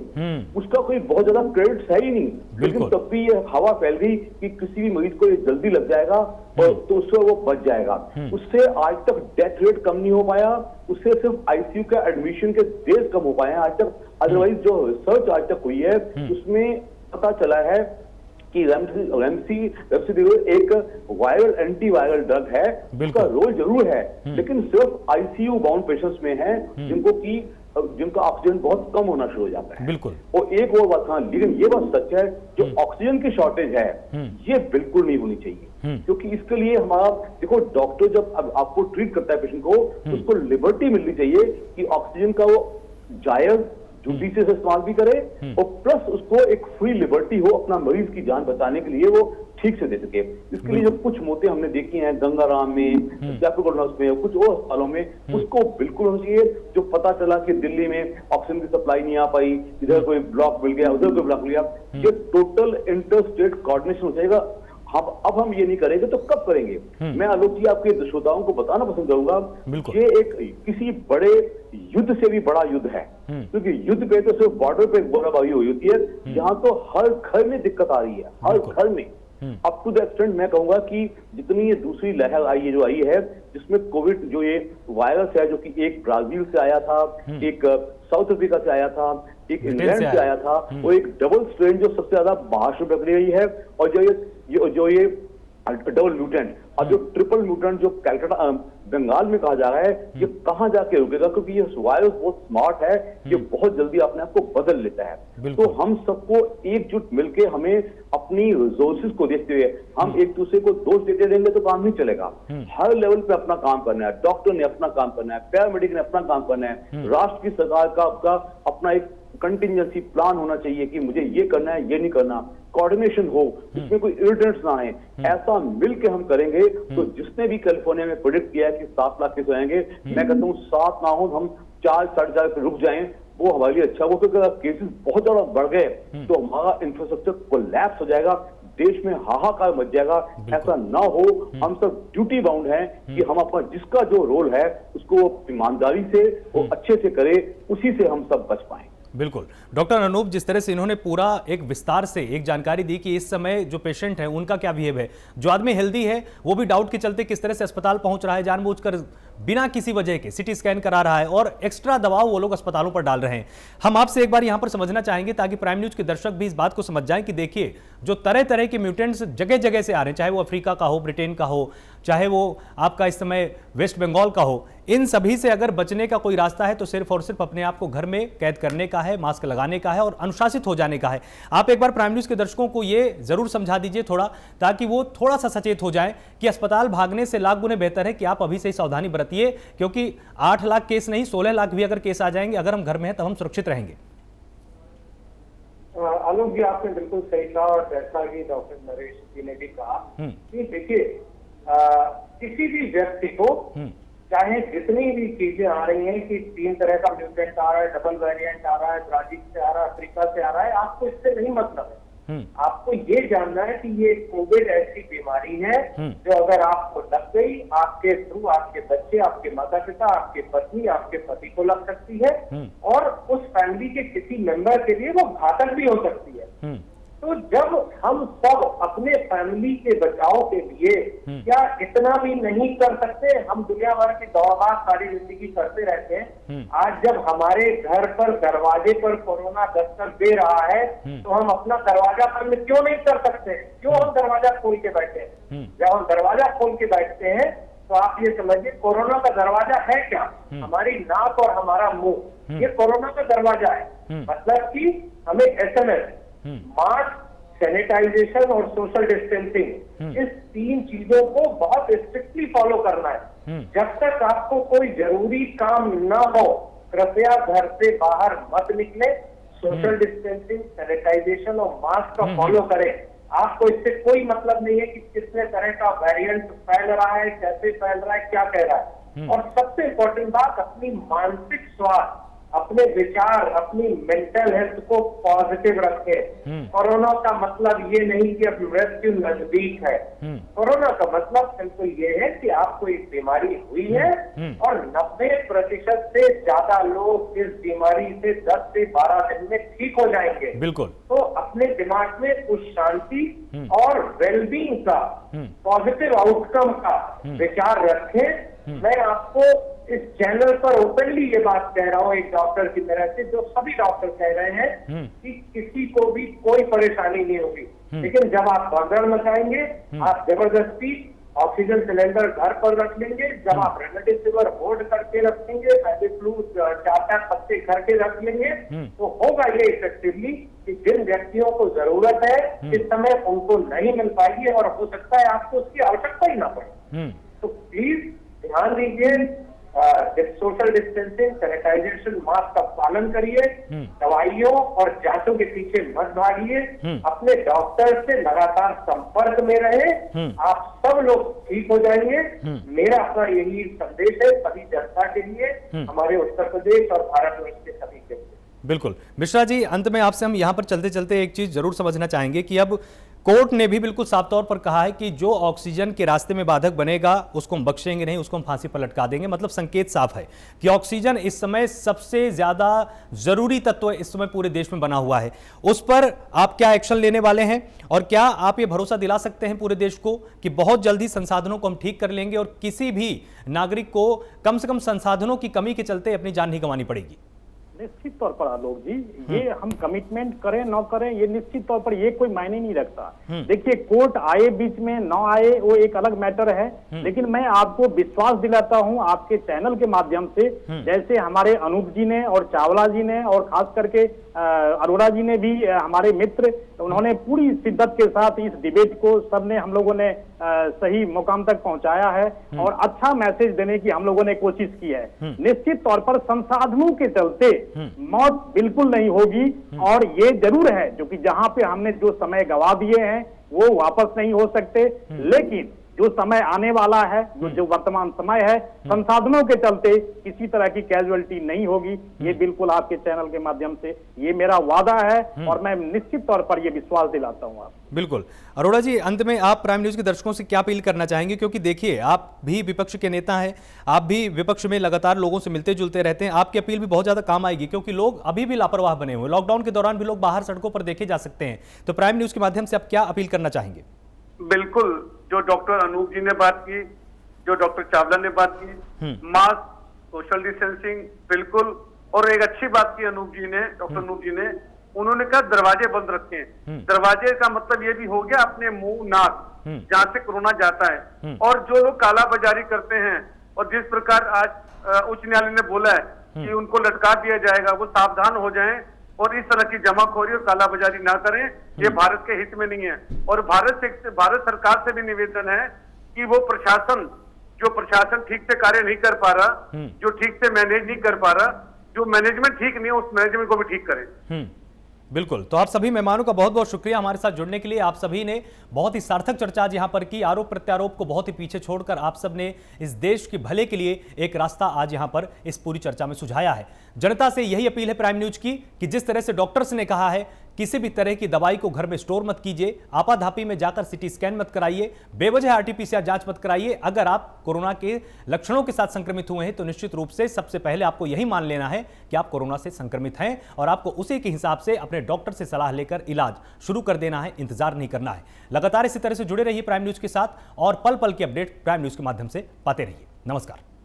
C: उसका कोई बहुत ज्यादा क्रेडिट्स है ही नहीं। लेकिन तब भी ये हवा फैल गई कि किसी भी मरीज को ये जल्दी लग जाएगा और तो उससे वो बच जाएगा। उससे आज तक डेथ रेट कम नहीं हो पाया, उससे सिर्फ ICU का एडमिशन के डेज कम हो पाए हैं आज तक। अदरवाइज जो रिसर्च आज तक हुई है उसमें पता चला है कि रेमडेसिविर एक वायरल एंटीवायरल ड्रग है, उसका रोल जरूर है, लेकिन सिर्फ आईसीयू बाउंड पेशेंट्स में है जिनका ऑक्सीजन बहुत कम होना शुरू हो जाता है।
A: बिल्कुल।
C: और एक और बात, हाँ, लेकिन ये बात सच है, जो ऑक्सीजन की शॉर्टेज है ये बिल्कुल नहीं होनी चाहिए, क्योंकि इसके लिए हमारा देखो, डॉक्टर जब अब आपको ट्रीट करता है पेशेंट को, तो उसको लिबर्टी मिलनी चाहिए कि ऑक्सीजन का वो जायज ड्यूटी से इस्तेमाल भी करे और प्लस उसको एक फ्री लिबर्टी हो अपना मरीज की जान बचाने के लिए वो ठीक से दे सके। इसके लिए जो कुछ मौतें हमने देखी हैं गंगाराम में, जयपुर में, कुछ और अस्पतालों में, उसको बिल्कुल होना चाहिए। जो पता चला कि दिल्ली में ऑक्सीजन की सप्लाई नहीं आ पाई, इधर कोई ब्लॉक मिल गया, उधर कोई ब्लॉक मिल गया, ये टोटल इंटर स्टेट कोऑर्डिनेशन हो जाएगा। अब हम ये नहीं करेंगे तो कब करेंगे? मैं आलोक जी आपके श्रोताओं को बताना पसंद करूंगा, ये एक किसी बड़े युद्ध से भी बड़ा युद्ध है, क्योंकि युद्ध पे तो सिर्फ बॉर्डर पे गोलाबारी हुई होती है, यहाँ तो हर घर में दिक्कत आ रही है, हर घर में। अप टू द एक्सटेंट मैं कहूंगा कि जितनी ये दूसरी लहर जो आई है, जिसमें कोविड जो ये वायरस है, जो कि एक ब्राजील से आया था, एक साउथ अफ्रीका से आया था, एक इंग्लैंड से आया था, वो एक डबल स्ट्रेन जो सबसे ज्यादा बाहर से पकड़ी गई है, और जो ये डबल म्यूटेंट और जो ट्रिपल म्यूटेंट जो कलकत्ता बंगाल में कहा जा रहा है, ये कहां जाके रुकेगा? क्योंकि ये वायरस बहुत स्मार्ट है, ये बहुत जल्दी अपने आप को बदल लेता है। तो हम सबको एकजुट मिलकर हमें अपनी रिसोर्सेज को देखते हुए, हम एक दूसरे को दोष देते रहेंगे तो काम नहीं चलेगा। हर लेवल पे अपना काम करना है, डॉक्टर ने अपना काम करना है, पैरामेडिक ने अपना काम करना है, राष्ट्र की सरकार का अपना एक कंटिजेंसी प्लान होना चाहिए कि मुझे ये करना है, ये नहीं करना, कोऑर्डिनेशन हो, इसमें कोई इरिटेंट्स ना आए। ऐसा मिलके हम करेंगे तो जिसने भी कैलिफोर्निया में प्रेडिक्ट किया है कि 7 लाख केस आएंगे, मैं कहता हूँ 7 ना हो, हम 4-4.5 पे रुक जाएं, वो हमारे लिए अच्छा हो, क्योंकि अगर केसेस बहुत ज्यादा बढ़ गए तो हमारा इंफ्रास्ट्रक्चर कोलैप्स हो जाएगा, देश में हाहाकार मच जाएगा। ऐसा ना हो, हम सब ड्यूटी बाउंड हैं कि हम अपना जिसका जो रोल है उसको ईमानदारी से और अच्छे से करें, उसी से हम सब बच पाएं।
A: बिल्कुल। डॉक्टर अनूप, जिस तरह से इन्होंने पूरा एक विस्तार से एक जानकारी दी कि इस समय जो पेशेंट है उनका क्या बिहेव है, जो आदमी हेल्दी है वो भी डाउट के चलते किस तरह से अस्पताल पहुंच रहा है, जानबूझकर बिना किसी वजह के सिटी स्कैन करा रहा है और एक्स्ट्रा दबाव वो लोग अस्पतालों पर डाल रहे हैं। हम आपसे एक बार यहां पर समझना चाहेंगे ताकि प्राइम न्यूज के दर्शक भी इस बात को समझ जाएं कि देखिए, जो तरह तरह के म्यूटेंट्स जगह जगह से आ रहे हैं, चाहे वो अफ्रीका का हो, ब्रिटेन का हो, चाहे वो आपका इस समय वेस्ट बंगाल का हो, इन सभी से अगर बचने का कोई रास्ता है तो सिर्फ और सिर्फ अपने आप को घर में कैद करने का है, मास्क लगाने का है और अनुशासित हो जाने का है। आप एक बार प्राइम न्यूज के दर्शकों को ये जरूर समझा दीजिए थोड़ा, ताकि वो थोड़ा सा सचेत हो जाए कि अस्पताल भागने से लाख गुने बेहतर है कि आप अभी से ही सावधानी बरतिए, क्योंकि 8 लाख केस नहीं 16 लाख भी अगर केस आ जाएंगे, अगर हम घर में हैं तब हम सुरक्षित रहेंगे।
E: आलोक जी, आपने बिल्कुल सही कहा, और जैसा कि डॉक्टर नरेश जी ने भी कहा कि देखिए, किसी भी व्यक्ति को चाहे जितनी भी चीजें आ रही हैं कि 3 तरह का म्यूटेंट आ रहा है, डबल वेरिएंट आ रहा है, ब्राजील से आ रहा है, अफ्रीका से आ रहा है, आपको इससे नहीं मतलब है। आपको ये जानना है कि ये कोविड ऐसी बीमारी है जो अगर आपको लग गई, आपके थ्रू आपके बच्चे, आपके माता पिता, आपके पत्नी, आपके पति को लग सकती है और उस फैमिली के किसी मेंबर के लिए वो घातक भी हो सकती है। तो जब हम सब अपने फैमिली के बचाव के लिए क्या इतना भी नहीं कर सकते? हम दुनिया भर की दौड़भाग सारी जिंदगी करते रहते हैं। आज जब हमारे घर पर दरवाजे पर कोरोना दस्तक दे रहा है तो हम अपना दरवाजा बंद क्यों नहीं कर सकते? क्यों हम दरवाजा खोल के बैठे हैं? जब हम दरवाजा खोल के बैठते हैं तो आप ये समझिए, कोरोना का दरवाजा है क्या? हमारी नाक और हमारा मुंह, ये कोरोना का दरवाजा है। मतलब कि हमें SMS, मास्क, सैनिटाइजेशन और सोशल डिस्टेंसिंग, इस 3 चीजों को बहुत स्ट्रिक्टली फॉलो करना है। जब तक आपको कोई जरूरी काम ना हो, कृपया घर से बाहर मत निकले। सोशल डिस्टेंसिंग, सैनिटाइजेशन और मास्क का फॉलो करें। आपको इससे कोई मतलब नहीं है कि कितने तरह का वेरिएंट फैल रहा है, कैसे फैल रहा है, क्या कह रहा है। और सबसे इंपॉर्टेंट बात, अपनी मानसिक स्वास्थ्य, अपने विचार, अपनी मेंटल हेल्थ को पॉजिटिव रखें। कोरोना का मतलब ये नहीं कि अब मृत्यु नजदीक है। कोरोना का मतलब सिंपल ये है कि आपको एक बीमारी हुई है और 90% से ज्यादा लोग इस बीमारी से 10 से 12 दिन में ठीक हो जाएंगे।
A: बिल्कुल।
E: तो अपने दिमाग में उस शांति और वेलबींग का, पॉजिटिव आउटकम का विचार रखें। मैं आपको इस चैनल पर ओपनली ये बात कह रहा हूँ एक डॉक्टर की तरह से, जो सभी डॉक्टर कह रहे हैं कि किसी को भी कोई परेशानी नहीं होगी। लेकिन जब आप भगदड़ मचाएंगे, आप जबरदस्ती ऑक्सीजन सिलेंडर घर पर रख लेंगे, जब आप रेमडेसिविर होल्ड करके रखेंगे, फ्लू 4-5 पत्ते करके रख लेंगे, तो होगा ये इफेक्टिवली कि जिन व्यक्तियों को जरूरत है इस समय उनको नहीं मिल पाएगी और हो सकता है आपको उसकी आवश्यकता ही ना पड़े। तो प्लीज ध्यान दीजिए, सोशल डिस्टेंसिंग, सैनिटाइजेशन, मास्क का पालन करिए, दवाइयों और जांचों के पीछे मत भागिए, अपने डॉक्टर से लगातार संपर्क में रहे, आप सब लोग ठीक हो जाएंगे। मेरा अपना यही संदेश है सभी जनता के लिए, हमारे उत्तर प्रदेश और भारतवर्ष के सभी के लिए।
A: बिल्कुल मिश्रा जी, अंत में आपसे हम यहाँ पर चलते चलते एक चीज जरूर समझना चाहेंगे कि अब कोर्ट ने भी बिल्कुल साफ तौर पर कहा है कि जो ऑक्सीजन के रास्ते में बाधक बनेगा उसको हम बख्शेंगे नहीं, उसको हम फांसी पर लटका देंगे। मतलब संकेत साफ है कि ऑक्सीजन इस समय सबसे ज्यादा जरूरी तत्व इस समय पूरे देश में बना हुआ है। उस पर आप क्या एक्शन लेने वाले हैं और क्या आप ये भरोसा दिला सकते हैं पूरे देश को कि बहुत जल्दी संसाधनों को हम ठीक कर लेंगे और किसी भी नागरिक को कम से कम संसाधनों की कमी के चलते अपनी जान नहीं गंवानी पड़ेगी?
B: निश्चित तौर पर आलोक जी, ये हम कमिटमेंट करें न करें, ये निश्चित तौर पर ये कोई मायने नहीं रखता। देखिए, कोर्ट आए बीच में न आए वो एक अलग मैटर है, लेकिन मैं आपको विश्वास दिलाता हूं आपके चैनल के माध्यम से, जैसे हमारे अनूप जी ने और चावला जी ने और खास करके अरोड़ा जी ने भी, हमारे मित्र, उन्होंने पूरी शिद्दत के साथ इस डिबेट को सबने हम लोगों ने सही मुकाम तक पहुंचाया है और अच्छा मैसेज देने की हम लोगों ने कोशिश की है। निश्चित तौर पर संसाधनों के चलते मौत बिल्कुल नहीं होगी और ये जरूर है जो कि जहां पे हमने जो समय गवा दिए हैं वो वापस नहीं हो सकते, लेकिन जो समय आने वाला है, जो वर्तमान समय है, संसाधनों के चलते किसी तरह की कैजुअलिटी नहीं होगी। ये बिल्कुल आपके चैनल के माध्यम से ये मेरा वादा है और मैं निश्चित तौर पर ये विश्वास दिलाता हूं आप।
A: बिल्कुल। अरोड़ा जी, अंत में आप प्राइम न्यूज के दर्शकों से क्या अपील करना चाहेंगे? क्योंकि देखिए, आप भी विपक्ष के नेता हैं, आप भी विपक्ष में लगातार लोगों से मिलते जुलते रहते हैं, आपकी अपील भी बहुत ज्यादा काम आएगी क्योंकि लोग अभी भी लापरवाह बने हुए। लॉकडाउन के दौरान भी लोग बाहर सड़कों पर देखे जा सकते हैं, तो प्राइम न्यूज के माध्यम से आप क्या अपील करना चाहेंगे?
D: बिल्कुल, जो डॉक्टर अनूप जी ने बात की, जो डॉक्टर चावला ने बात की, मास्क, सोशल डिस्टेंसिंग, बिल्कुल, और एक अच्छी बात की अनूप जी ने, डॉक्टर अनूप जी ने, उन्होंने कहा दरवाजे बंद रखें। दरवाजे का मतलब ये भी हो गया अपने मुंह, नाक, जहां से कोरोना जाता है। और जो लोग काला बाजारी करते हैं और जिस प्रकार आज उच्च न्यायालय ने बोला है कि उनको लटका दिया जाएगा, वो सावधान हो जाएं और इस तरह की जमाखोरी और कालाबाजारी ना करें। ये भारत के हित में नहीं है। और भारत सरकार से भी निवेदन है कि वो जो प्रशासन ठीक से कार्य नहीं कर पा रहा, जो ठीक से मैनेज नहीं कर पा रहा, जो मैनेजमेंट ठीक नहीं है, उस मैनेजमेंट को भी ठीक करें।
A: बिल्कुल। तो आप सभी मेहमानों का बहुत बहुत शुक्रिया हमारे साथ जुड़ने के लिए। आप सभी ने बहुत ही सार्थक चर्चा आज यहाँ पर की, आरोप प्रत्यारोप को बहुत ही पीछे छोड़कर आप सब ने इस देश के भले के लिए एक रास्ता आज यहाँ पर इस पूरी चर्चा में सुझाया है। जनता से यही अपील है प्राइम न्यूज की कि जिस तरह से डॉक्टर्स ने कहा है किसी भी तरह की दवाई को घर में स्टोर मत कीजिए, आपाधापी में जाकर सिटी स्कैन मत कराइए, बेवजह आरटीपीसीआर जांच मत कराइए। अगर आप कोरोना के लक्षणों के साथ संक्रमित हुए हैं तो निश्चित रूप से सबसे पहले आपको यही मान लेना है कि आप कोरोना से संक्रमित हैं और आपको उसी के हिसाब से अपने डॉक्टर से सलाह लेकर इलाज शुरू कर देना है, इंतजार नहीं करना है। लगातार इसी तरह से जुड़े रहिए प्राइम न्यूज के साथ और पल पल की अपडेट प्राइम न्यूज के माध्यम से पाते रहिए। नमस्कार।